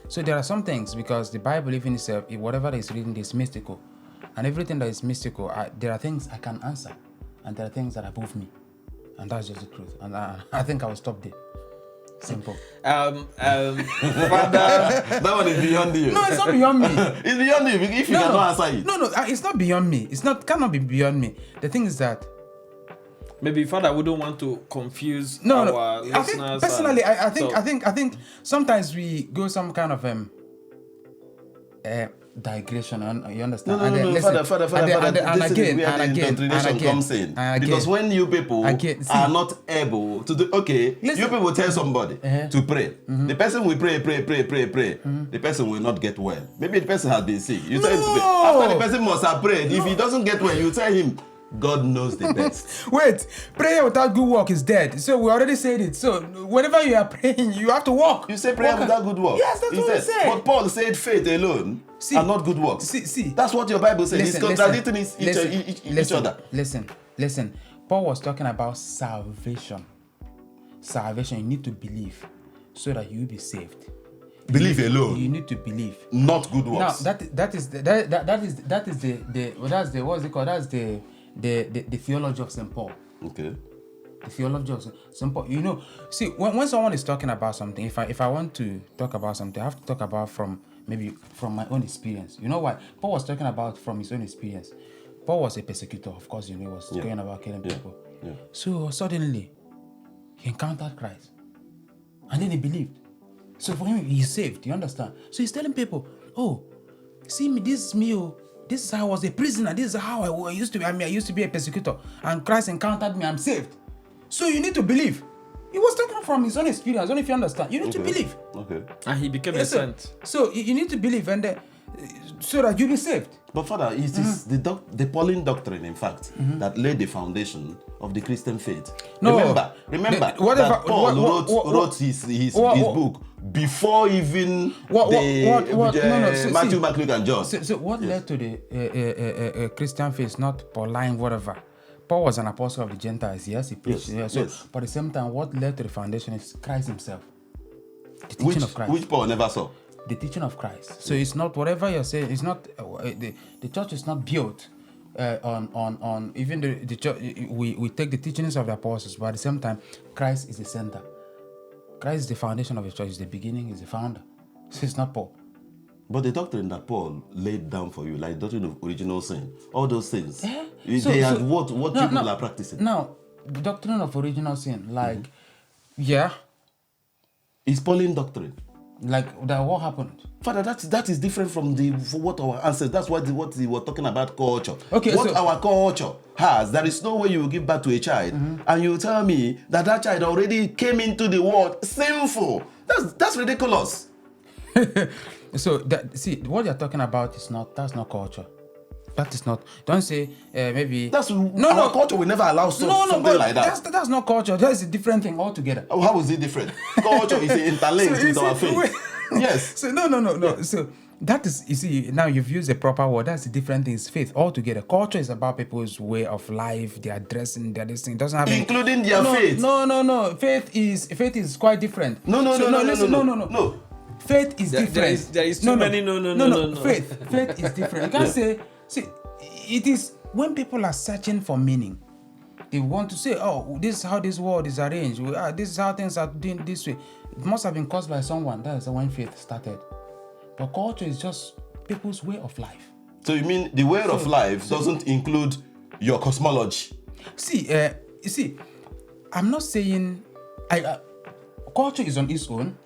So there are some things, because the Bible even itself, whatever is written is mystical, and everything that is mystical, there are things I can answer, and there are things that are above me, and that's just the truth. And I think I will stop there. Simple. Father, that one is beyond you. No, it's not beyond me. It's beyond you if you cannot answer it. No, it's not beyond me. Cannot be beyond me. The thing is that maybe Father wouldn't want to confuse our listeners. Personally, I think sometimes we go some kind of digression. You understand? Father, comes in. Because when you people are not able to do, you people tell somebody to pray. The person will pray. The person will not get well. Maybe the person has been sick. You tell him to pray. After the person must have prayed. If he doesn't get well, you tell him, God knows the best. Wait, prayer without good work is dead. So we already said it. So whenever you are praying, you have to walk. You say prayer without good work. Yes, that's what he said. But Paul said faith alone and not good works. That's what your Bible says. It's contradicting each other. Listen. Paul was talking about salvation. Salvation, you need to believe so that you will be saved. Believe alone. You need to believe. Not good works. Now that is the theology of St. Paul. Okay. The theology of St. Paul. You know, see, when someone is talking about something, if I want to talk about something, I have to talk about from my own experience. You know what? Paul was talking about from his own experience. Paul was a persecutor, of course, he was going about killing people. Yeah. So suddenly he encountered Christ. And then he believed. So for him, he's saved. You understand? So he's telling people, oh, see me, this is me. This is how I was a prisoner. This is how I used to be. I used to be a persecutor. And Christ encountered me. I'm saved. So you need to believe. He was talking from his own experience. I don't know if you understand. You need to believe. Okay. And he became a saint. So you need to believe, and so that you'll be saved. But Father, it is the Pauline doctrine, in fact, that laid the foundation of the Christian faith. No, remember that Paul wrote his book before even Matthew, Mark, Luke, and John. So what led to the Christian faith? Not Pauline, whatever. Paul was an apostle of the Gentiles. Yes, he preached. But at the same time, what led to the foundation is Christ himself. The teaching of Christ. Which Paul never saw. The teaching of Christ. So it's not whatever you're saying. It's not the church is not built on even the church. We take the teachings of the apostles, but at the same time, Christ is the center. Christ is the foundation of the church. Is the beginning. Is the founder. So it's not Paul. But the doctrine that Paul laid down for you, like doctrine of original sin, all those things, they are what people are practicing. Now, the doctrine of original sin, like, yeah, It's Pauline doctrine. like that. What happened? Father, that is different from what our ancestors. That's what they were talking about culture. Okay, what so- our culture has. There is no way you will give birth to a child, and you tell me that child already came into the world sinful. That's ridiculous. So see, what you're talking about that's not culture. That is not. Don't say maybe. Our culture will never allow something but like that. That's not culture. That is a different thing altogether. How is it different? Culture is interlinked So, with our see, faith. Yes. So no. So that is, you see, now you've used a proper word. That's a different thing. It's faith altogether. Culture is about people's way of life, their dressing, their this thing. It doesn't have Including their faith. No. Faith is quite different. No. Faith is different. There is too many no. Faith is different. You can't say, see, it is when people are searching for meaning. They want to say, oh, this is how this world is arranged. This is how things are doing this way. It must have been caused by someone. That is when faith started. But culture is just people's way of life. So you mean the way of life doesn't include your cosmology? See, you see, I'm not saying culture is on its own,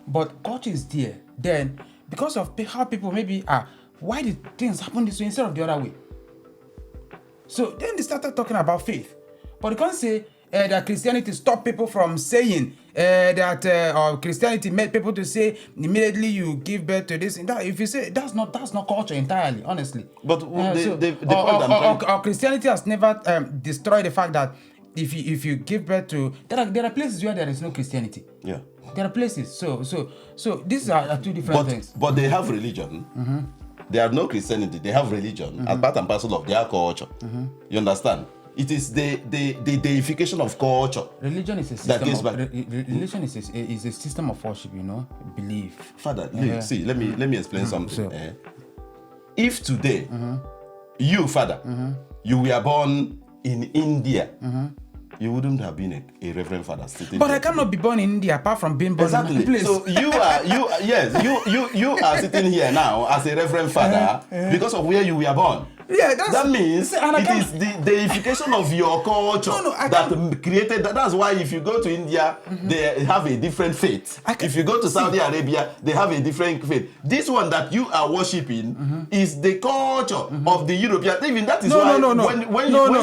but culture is there. Then, because of how people maybe are, why did things happen this way instead of the other way? So then they started talking about faith. But you can't say that Christianity stopped people from saying that Christianity made people to say immediately you give birth to this and that. If you say that's not culture entirely, honestly. But the point or Christianity has never destroyed the fact that if you give birth to there are places where there is no Christianity. Yeah. There are places. So these are two different things. But they have religion. They have no Christianity. They have religion as part and parcel of their culture. You understand? It is the deification of culture. Religion is a system. Religion is a system of worship. Belief. Father, see, let me explain something. If today, you, Father, you were born in India, you wouldn't have been a reverend father sitting. But here I cannot be born in India apart from being born in exactly. place. So you are sitting here now as a reverend father because of where you were born. Yeah, that means it is the deification of your culture that created that. That's why if you go to India, they have a different faith. If you go to Saudi Arabia, they have a different faith. This one that you are worshiping is the culture of the European. Even that is when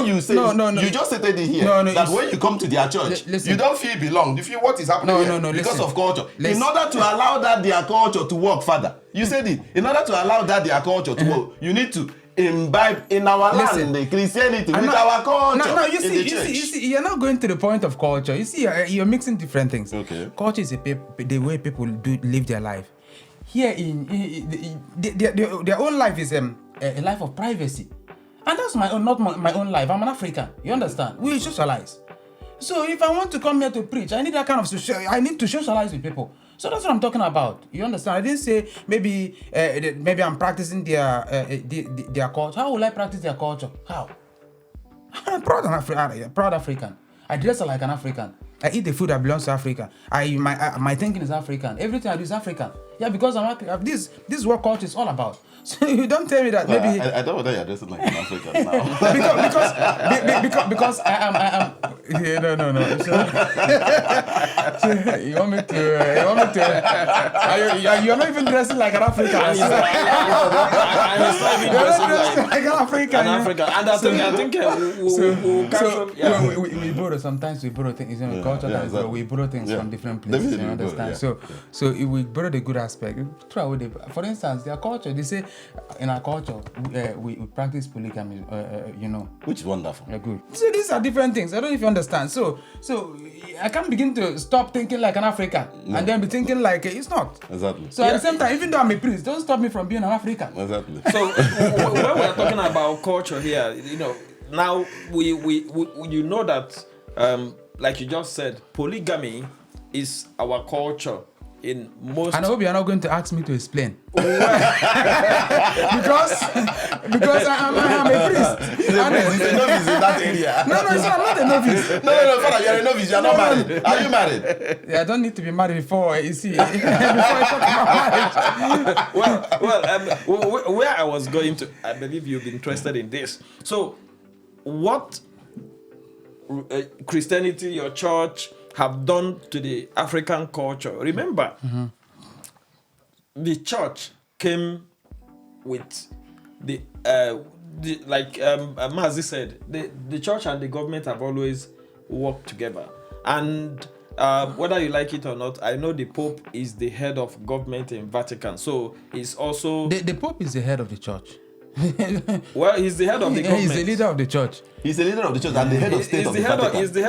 you say you just stated it here that when you come to their church, you don't feel belong. You feel what is happening here because of culture. In order to allow that their culture to work, Father, you said it. In order to allow that their culture to work, you need to imbibe in our land the Christianity with our culture. No, you see, you're not going to the point of culture. You see, you're mixing different things. Okay. Culture is the way people do live their life. Here their own life is a life of privacy, and that's my own, not my own life. I'm an African. You understand? We socialize. So if I want to come here to preach, I need that kind of I need to socialize with people. So that's what I'm talking about. You understand? I didn't say maybe I'm practicing their culture. How will I practice their culture? How? I'm proud African. I dress like an African. I eat the food that belongs to Africa. My thinking is African. Everything I do is African. Yeah, because this is what culture is all about. So you don't tell me that maybe I don't know whether you're dressing like an African now. because I am yeah, no. So, you want me to you're not even dressing like an African. And he's not even dressing like an African. And I think we'll catch we borrow. Sometimes we borrow things. Culture exactly. We borrow things from different places. Definitely you understand? Borrow, So if we borrow the good aspect, throw away for instance, their culture. They say in our culture we practice polygamy. Which is wonderful. Yeah, good. So these are different things. I don't know if you understand. So I can't begin to stop thinking like an African and then be thinking like it's not. Exactly. So at the same time, even though I'm a priest, don't stop me from being an African. Exactly. So when we're talking about culture here, now we you know that like you just said, polygamy is our culture in most. And I hope you're not going to ask me to explain. because I'm a priest. He's a novice in that area. No, I'm not a novice. No, Father, you're a novice. You're not married. Are you married? Yeah, I don't need to be married before, you see. Before I talk about marriage. Well, where I was going to, I believe you'll be interested in this. So, what Christianity, your church have done to the African culture. Remember, the church came with like Mazi said, the church and the government have always worked together. And whether you like it or not, I know the Pope is the head of government in Vatican. So he's also... The Pope is the head of the church. Well, he's the head of the government. He's the leader of the church. He's the leader of the church and the head of state of the Vatican. He's the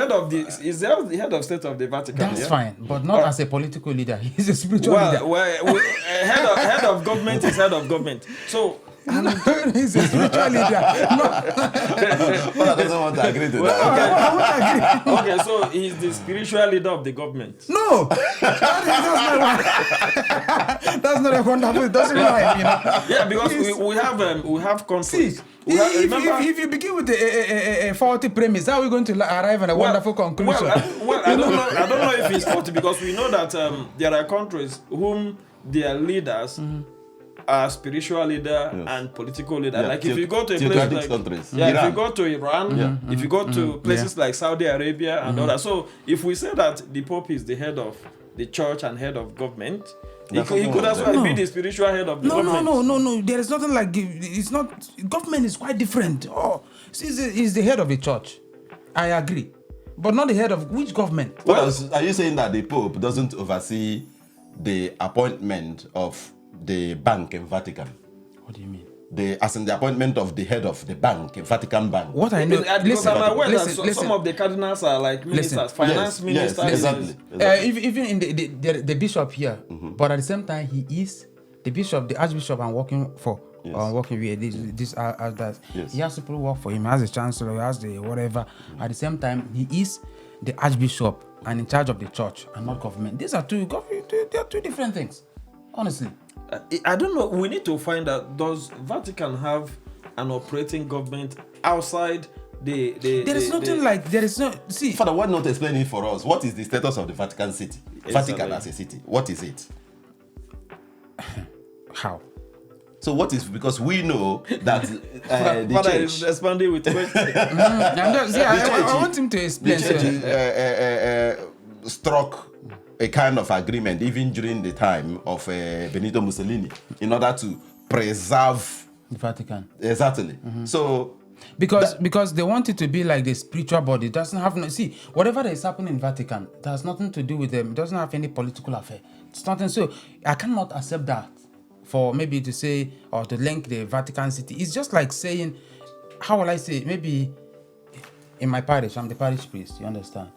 head of state of the Vatican. That's fine, but not as a political leader. He's a spiritual leader. Head of government is head of government. So he's a spiritual leader. No. But I doesn't want to agree to that. I won't agree. Okay, so he's the spiritual leader of the government. No, that's not a wonderful. It doesn't rhyme, you know. Yeah, because we have conflicts. If you begin with a faulty premise, how are we going to arrive at a wonderful conclusion? I don't know if it's faulty, because we know that there are countries whom their leaders are spiritual leader and political leader. Yeah. Like if you go to a place like countries. if you go to Iran, if you go to places like Saudi Arabia and all that. So if we say that the Pope is the head of the church and head of government, he could as well be the spiritual head of the government. No. There is nothing like it's not. Government is quite different. Oh, he's the head of the church. I agree, but not the head of which government? Are you saying that the Pope doesn't oversee the appointment of the bank in Vatican? What do you mean? As in the appointment of the head of the bank, Vatican Bank. What I know, because I'm aware that some of the cardinals are like ministers, finance ministers. Exactly. Even in the bishop here, but at the same time he is the bishop, the archbishop I'm working for, working with that. Yes. He has people work for him. He has the chancellor, he has the whatever. At the same time, he is the archbishop and in charge of the church and not government. These are two different things, honestly. I don't know. We need to find out, does Vatican have an operating government outside the There is nothing like there is no. See, Father, why not explain it for us? What is the status of the Vatican City? Vatican as a city. What is it? How? So what is, because we know that the Father church is responding with questions. I want him to explain. the church struck a kind of agreement even during the time of Benito Mussolini in order to preserve The Vatican. Exactly. So because they want it to be like the spiritual body. It doesn't have whatever that is happening in Vatican, it has nothing to do with them. It doesn't have any political affair. It's nothing. So I cannot accept that for maybe to say or to link the Vatican City. It's just like saying, how will I say, maybe in my parish, I'm the parish priest, you understand?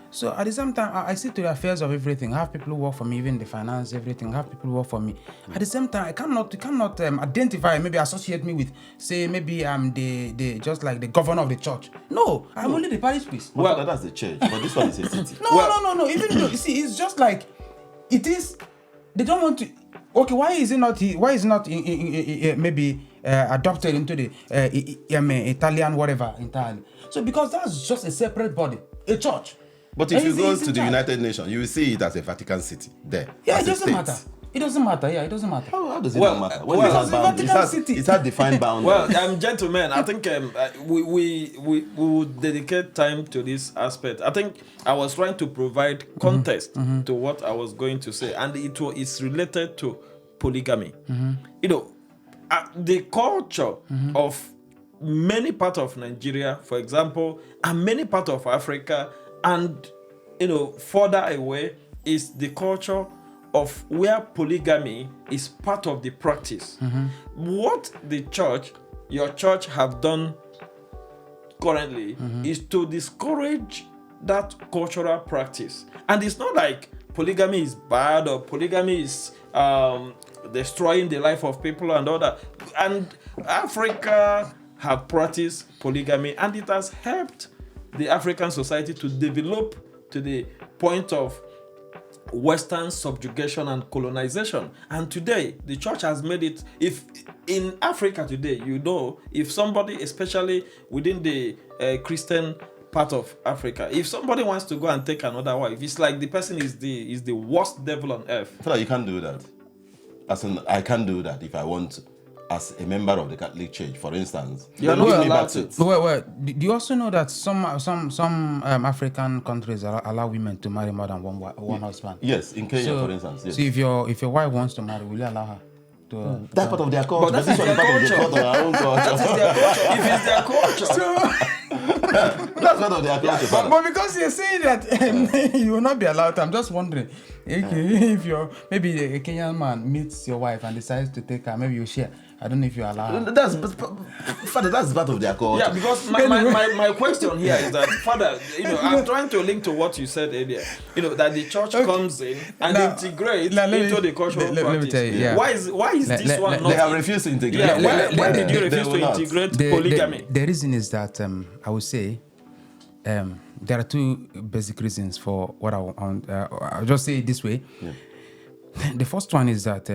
So at the same time, I see to the affairs of everything. I have people who work for me, even the finance, everything. I have people who work for me. At the same time, you cannot identify, maybe associate me with, say, maybe I'm the just like the governor of the church. No, I'm only the parish priest. Well, that's the church, but this one is a city. No. Even though, you see, it's just like it is. They don't want to. Okay, why is it not maybe adopted into the Italian whatever entirely? So because that's just a separate body, a church. But if you go to the United Nations, you will see it as a Vatican City there. Yeah, it doesn't matter. It doesn't matter. Yeah, it doesn't matter. How does it not matter? Because the Vatican City. It has defined boundaries. Well, gentlemen, I think we would dedicate time to this aspect. I think I was trying to provide context to what I was going to say, and it's related to polygamy. You know, the culture of many parts of Nigeria, for example, and many parts of Africa, and further away, is the culture of where polygamy is part of the practice. What your church have done currently is to discourage that cultural practice. And it's not like polygamy is bad or polygamy is destroying the life of people and all that. And Africa have practiced polygamy, and it has helped the African society to develop to the point of Western subjugation and colonization. And today, the church has made it, if in Africa today, if somebody, especially within the Christian part of Africa, if somebody wants to go and take another wife, it's like the person is the worst devil on earth. So you can't do that. As in, I can't do that if I want to. as a member of the Catholic Church, for instance, You are then not give me allowed back to. seats. Well, do you also know that some African countries allow women to marry more than one husband? Yes, in Kenya, for instance. Yes. So if your wife wants to marry, will you allow her to? That's part of their culture. But that this is one their part of the culture. part of our own culture. Their culture. If it's their culture. That's part of their culture. Father. But because you're saying that you will not be allowed to, I'm just wondering if you're maybe a Kenyan man meets your wife and decides to take her, maybe you share. I don't know if you allow her. Father, that's part of their culture. Yeah, because my question here is that, Father, I'm trying to link to what you said earlier. That the church comes in and Now, integrates let me- into the cultural let me practice. tell you, yeah. Why is this one They not? have refused to integrate. Yeah, why did you They refuse will to not. integrate The polygamy? reason is that I would say there are two basic reasons for what I want. I'll just say it this way. Yeah. The first one is that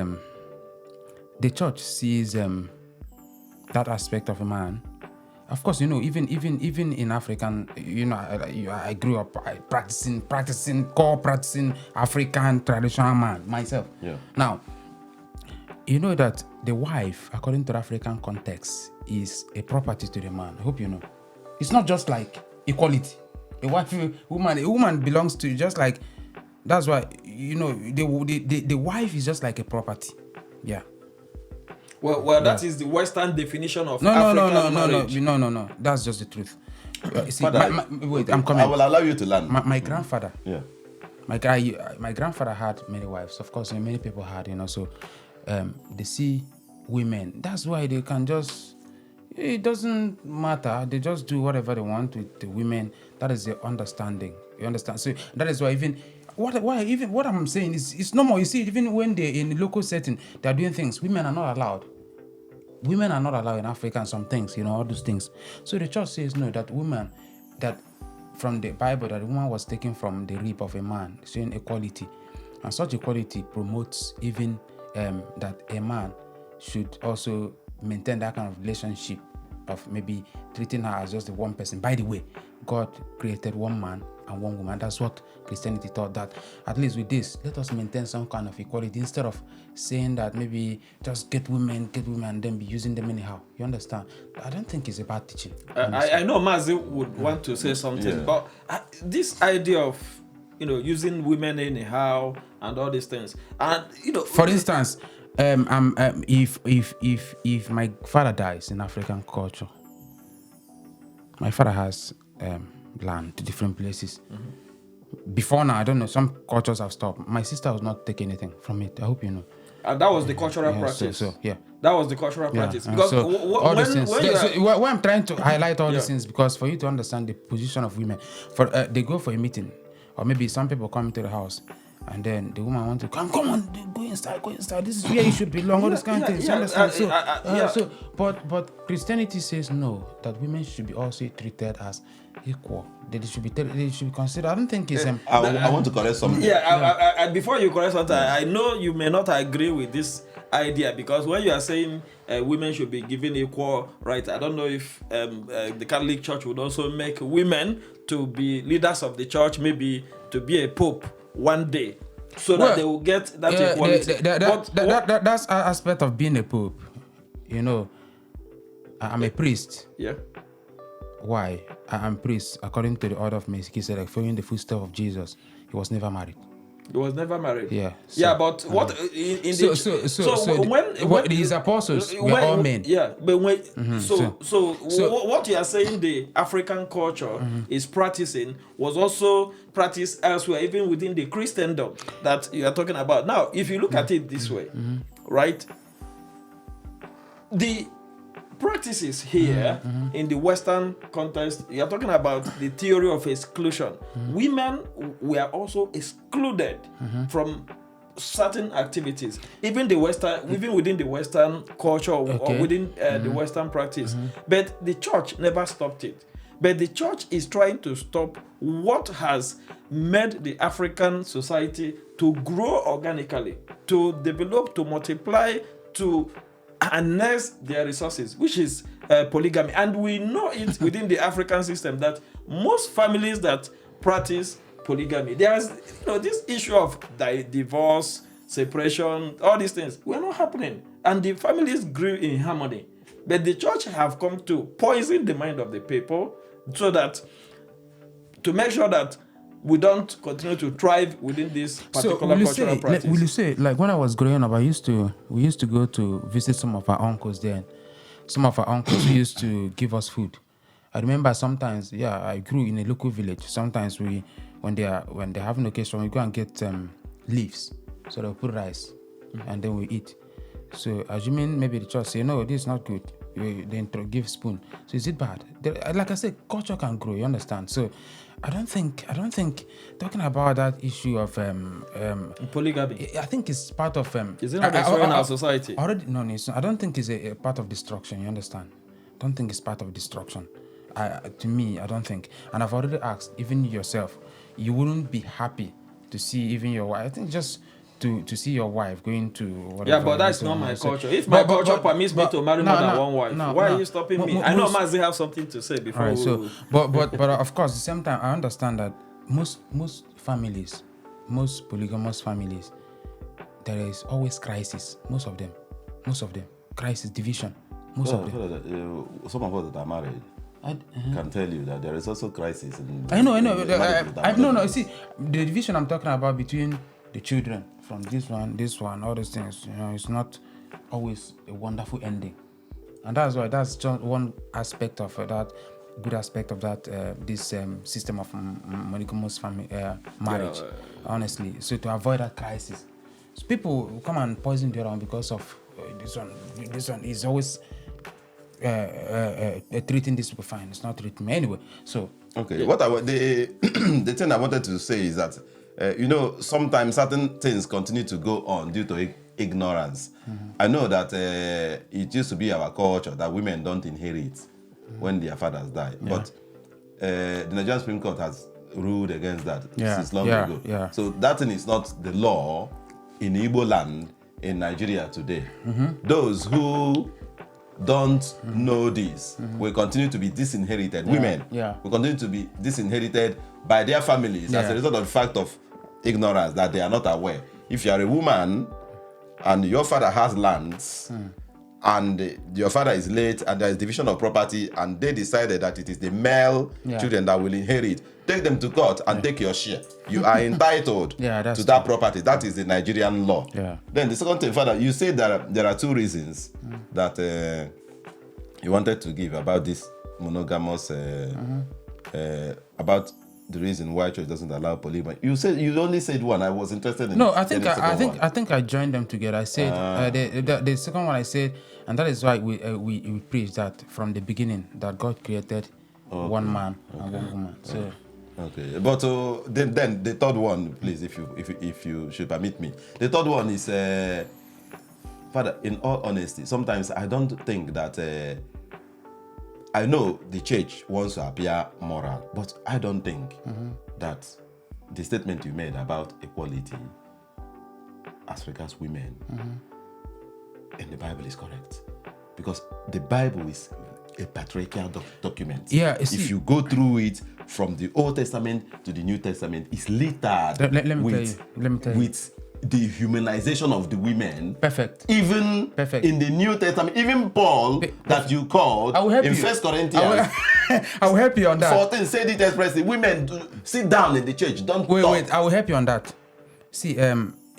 the church sees that aspect of a man. Of course, even in African, I grew up practicing African traditional man myself. Yeah. Now, you know that the wife, according to the African context, is a property to the man. I hope you know. It's not just like equality. A woman belongs to just like. That's why the wife is just like a property. Yeah. Well, that is the Western definition of No. African marriage. No. That's just the truth. See, Father, wait, I'm coming. I will allow you to learn. My grandfather. Yeah. My grandfather had many wives. Of course, many people had. So they see women. That's why they can just. It doesn't matter. They just do whatever they want with the women. That is the understanding. You understand? So that is why what I'm saying is it's normal. You see, even when they're in the local setting, they're doing things. Women are not allowed. Women are not allowed in Africa and some things, all those things. So the church says no, that from the Bible, that woman was taken from the rib of a man, showing equality. And such equality promotes even that a man should also maintain that kind of relationship of maybe treating her as just the one person. By the way, God created one man and one woman. That's what Christianity taught, that at least with this, let us maintain some kind of equality instead of saying that maybe just get women and then be using them anyhow. You understand? I don't think it's a bad teaching. I know Mazi would want to say something, but this idea of using women anyhow and all these things, and for instance, if my father dies in African culture, my father has land to different places. Mm-hmm. Before now, I don't know, some cultures have stopped. My sister was not taking anything from it. I hope you know. And that was the cultural practice. So yeah. That was the cultural practice. Because all these things. Why I'm trying to highlight all these things, because for you to understand the position of women, they go for a meeting, or maybe some people come into the house, and then the woman wants to come on, go inside. This is where you should belong. All these kind of things. You understand? But Christianity says no, that women should be also treated as equal. They should be considered. I don't think it's. I want to correct something. Before you correct something, I know you may not agree with this idea, because when you are saying women should be given equal rights, I don't know if the Catholic Church would also make women to be leaders of the church, maybe to be a pope one day, so that they will get that equality. That's an aspect of being a pope. I'm a priest. Yeah. Why? I'm priest according to the order of Melchizedek, following the footsteps of Jesus. He was never married. He was never married. Yeah. But what in when these apostles were all men. Yeah, but when what you are saying the African culture is practicing was also practiced elsewhere, even within the Christendom that you are talking about. Now, if you look at it this way, right? The practices here in the Western context, you are talking about the theory of exclusion. Women were also excluded from certain activities, even within the Western culture or within the Western practice. But the church never stopped it. But the church is trying to stop what has made the African society to grow organically, to develop, to multiply, to harness their resources, which is polygamy. And we know it within the African system that most families that practice polygamy, there's this issue of divorce, separation, all these things were not happening. and the families grew in harmony. But the church have come to poison the mind of the people so that to make sure that we don't continue to thrive within this particular cultural practice. Will you say, like when I was growing up, we used to go to visit some of our uncles there. Some of our uncles used to give us food. I remember sometimes, I grew in a local village. Sometimes when they're having occasion, we go and get leaves. So they'll put rice and then we eat. So assuming maybe the church say, no, this is not good. They give spoon. So is it bad? Like I said, culture can grow, you understand? So I don't think talking about that issue of polygamy. I think it's part of is it not destroying our society? Already, no, it's not. I don't think it's a part of destruction, you understand? I don't think it's part of destruction. To me, I don't think. And I've already asked, even yourself, you wouldn't be happy to see even your wife. I think just to see your wife going to whatever. Yeah, but that's not my culture. If my culture permits me to marry more than one wife, why are you stopping me? I know Mazi have something to say before. Right, so, but of course, at the same time, I understand that most families, most polygamous families, there is always crisis. Most of them, crisis, division. Most of them. Some of us that are married can tell you that there is also crisis. I know. No. See, the division I'm talking about between the children from this one, all those things, it's not always a wonderful ending, and that's why that's just one aspect of that, good aspect of that this system of monogamous family marriage, honestly. So to avoid that crisis, so people come and poison the other one because of this one is always treating this people fine. It's not treating me anyway. So okay, what the thing I wanted to say is that sometimes certain things continue to go on due to ignorance. I know that it used to be our culture that women don't inherit when their fathers die, but the Nigerian Supreme Court has ruled against that since long ago. Yeah. So that thing is not the law in Igbo land in Nigeria today. Those who don't know this will continue to be disinherited. Women will continue to be disinherited by their families as a result of the fact of ignorance, that they are not aware. If you are a woman and your father has lands and your father is late and there is division of property and they decided that it is the male children that will inherit, take them to court and take your share. You are entitled to that property. That is the Nigerian law. Then the second thing, Father, you said that there are two reasons that you wanted to give about this monogamous, about the reason why church doesn't allow polygamy. You only said one. I was interested in. No, I think I joined them together. I said the second one I said, and that is why we preach that from the beginning that God created one man and one woman. So. Okay, but then the third one, please, if you should permit me, the third one is, Father, in all honesty, sometimes I don't think that. I know the church wants to appear moral, but I don't think that the statement you made about equality as regards women in the Bible is correct, because the Bible is a patriarchal document. Yeah, if you go through it from the Old Testament to the New Testament, it's littered let me tell you. With the humanization of the women. Perfect. Even in the New Testament, even Paul that you called in 1 Corinthians. I will help you on that. 14 said it expressly. Women, sit down in the church. Don't talk. Wait. I will help you on that. See,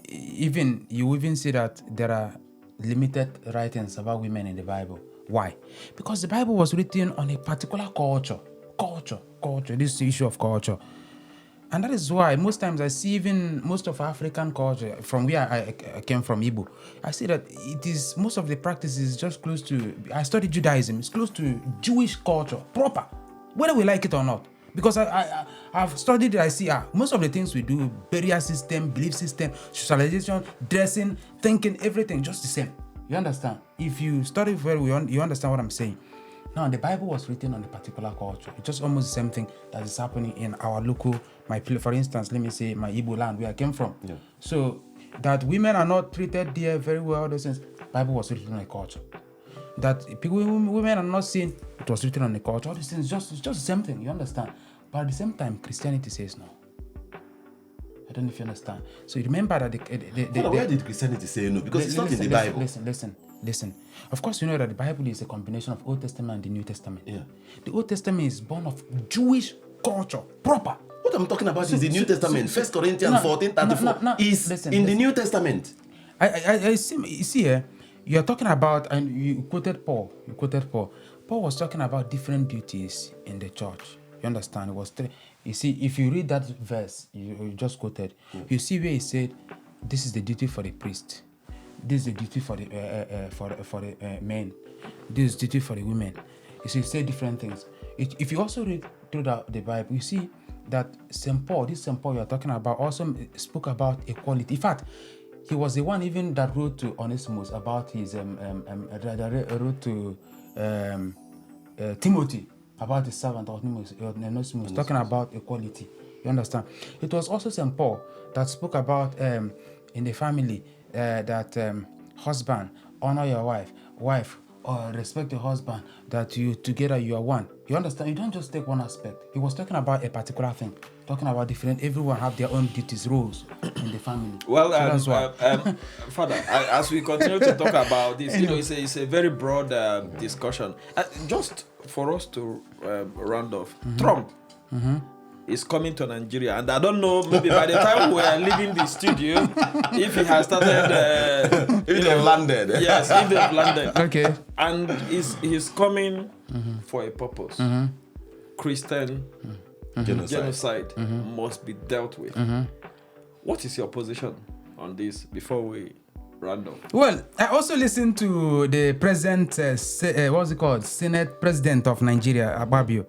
you even see that there are limited writings about women in the Bible. Why? Because the Bible was written on a particular culture. This issue of culture. And that is why most times I see even most of African culture, from where I came from, Igbo, I see that it is most of the practices just close to, I studied Judaism, it's close to Jewish culture, proper, whether we like it or not. Because I've studied it, I see most of the things we do, burial system, belief system, socialization, dressing, thinking, everything, just the same. You understand? If you study very well, you understand what I'm saying. Now, the Bible was written on a particular culture. It's just almost the same thing that is happening in our local, for instance, let me say my Igbo land where I came from. Yeah. So that women are not treated there very well, those things, Bible was written on a culture. That women are not seen, it was written on a culture. All these things, it's just the same thing, you understand? But at the same time, Christianity says no. I don't know if you understand. So you remember that where did Christianity say no? Because it's not in the Bible. Listen. Listen, of course, you know that the Bible is a combination of Old Testament and the New Testament. Yeah. The Old Testament is born of Jewish culture, proper. What I'm talking about is the New Testament. 1 Corinthians 14:34 is listen, in the New Testament. I see. You see here, you are talking about, and you quoted Paul. Paul was talking about different duties in the church. You understand? It was three. You see, if you read that verse you just quoted, you see where he said, "This is the duty for the priest. This is the duty for the men. This is duty for the women." You see, he said different things. If you also read through the Bible, you see that St. Paul you are talking about, also spoke about equality. In fact, he was the one even that wrote to Onesimus about his wrote to Timothy about his servant Onesimus, talking about equality. You understand? It was also St. Paul that spoke about in the family that husband, honor your wife, respect your husband, that you together you are one. You understand? You don't just take one aspect. He was talking about a particular thing, talking about different. Everyone have their own duties, roles in the family. Well, so that's why. Father, as we continue to talk about this, it's a very broad discussion. Just for us to round off, Trump is coming to Nigeria, and I don't know, maybe by the time we are leaving the studio, if he has started, If they've landed. Yes, if they've landed. Okay. And he's coming for a purpose. Christian genocide must be dealt with. What is your position on this before we round up? Well, I also listened to the present, what's it called, Senate President of Nigeria, Ababio,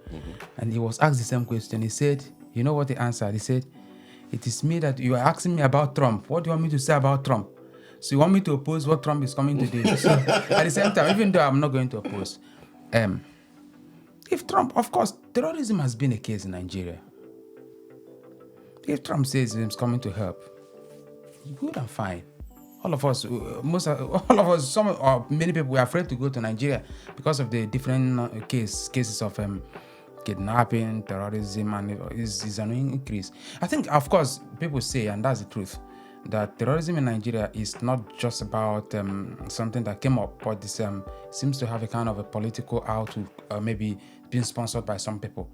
and he was asked the same question. He said, you know what he answered? He said, "It is me that you are asking me about Trump. What do you want me to say about Trump? So you want me to oppose what Trump is coming to do?" So at the same time, even though I'm not going to oppose, if Trump, of course, terrorism has been a case in Nigeria. If Trump says he's coming to help, good and fine. All of us, some or many people were afraid to go to Nigeria because of the different cases of kidnapping, terrorism, and is an increase. I think, of course, people say, and that's the truth, that terrorism in Nigeria is not just about something that came up, but this seems to have a kind of a political outlook, maybe being sponsored by some people.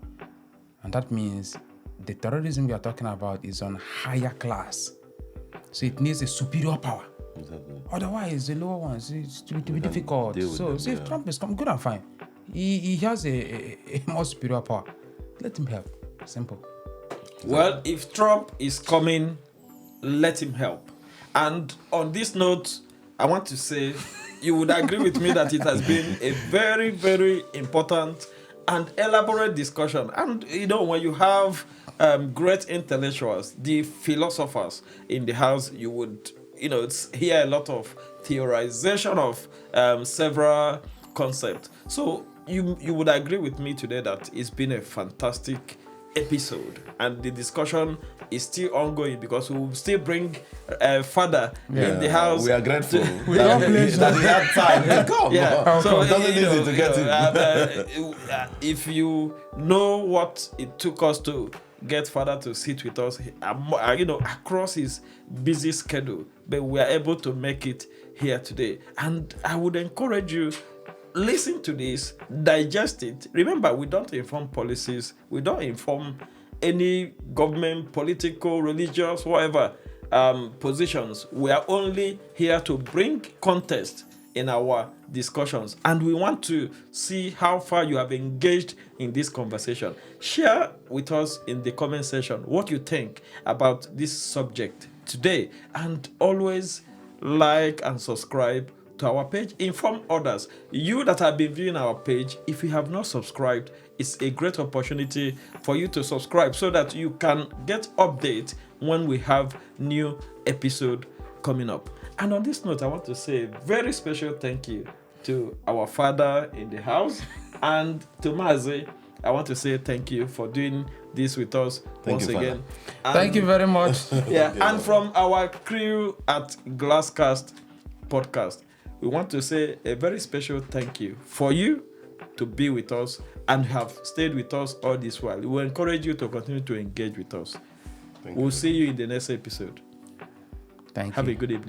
And that means the terrorism we are talking about is on higher class. So it needs a superior power. Exactly. Otherwise, the lower ones, it's to be difficult. So them, if Trump is coming, good and fine. He has a more superior power. Let him help. Simple. Well, if Trump is coming, let him help. And on this note, I want to say, you would agree with me that it has been a very, very important and elaborate discussion. And when you have great intellectuals, the philosophers in the house, you would hear a lot of theorization of several concepts. So you would agree with me today that it's been a fantastic episode, and the discussion is still ongoing because we will still bring Father in the house. We are grateful that he had time to come. Yeah, so it doesn't easy to get him. If you know what it took us to get Father to sit with us, across his busy schedule, but we are able to make it here today. And I would encourage you, listen to this, digest it. Remember, we don't inform policies, we don't inform any government, political, religious, whatever positions. We are only here to bring context in our discussions, and we want to see how far you have engaged in this conversation. Share with us in the comment section what you think about this subject today, and always like and subscribe to our page. Inform others. You that have been viewing our page, if you have not subscribed, it's a great opportunity for you to subscribe so that you can get updates when we have new episode coming up. And on this note, I want to say a very special thank you to our Father in the house, and to Mazi. I want to say thank you for doing this with us once again. Thank you very much. Yeah, and from our crew at Glasscast Podcast, we want to say a very special thank you for you to be with us and have stayed with us all this while. We will encourage you to continue to engage with us. We'll see you in the next episode. Thank you. Have a good evening.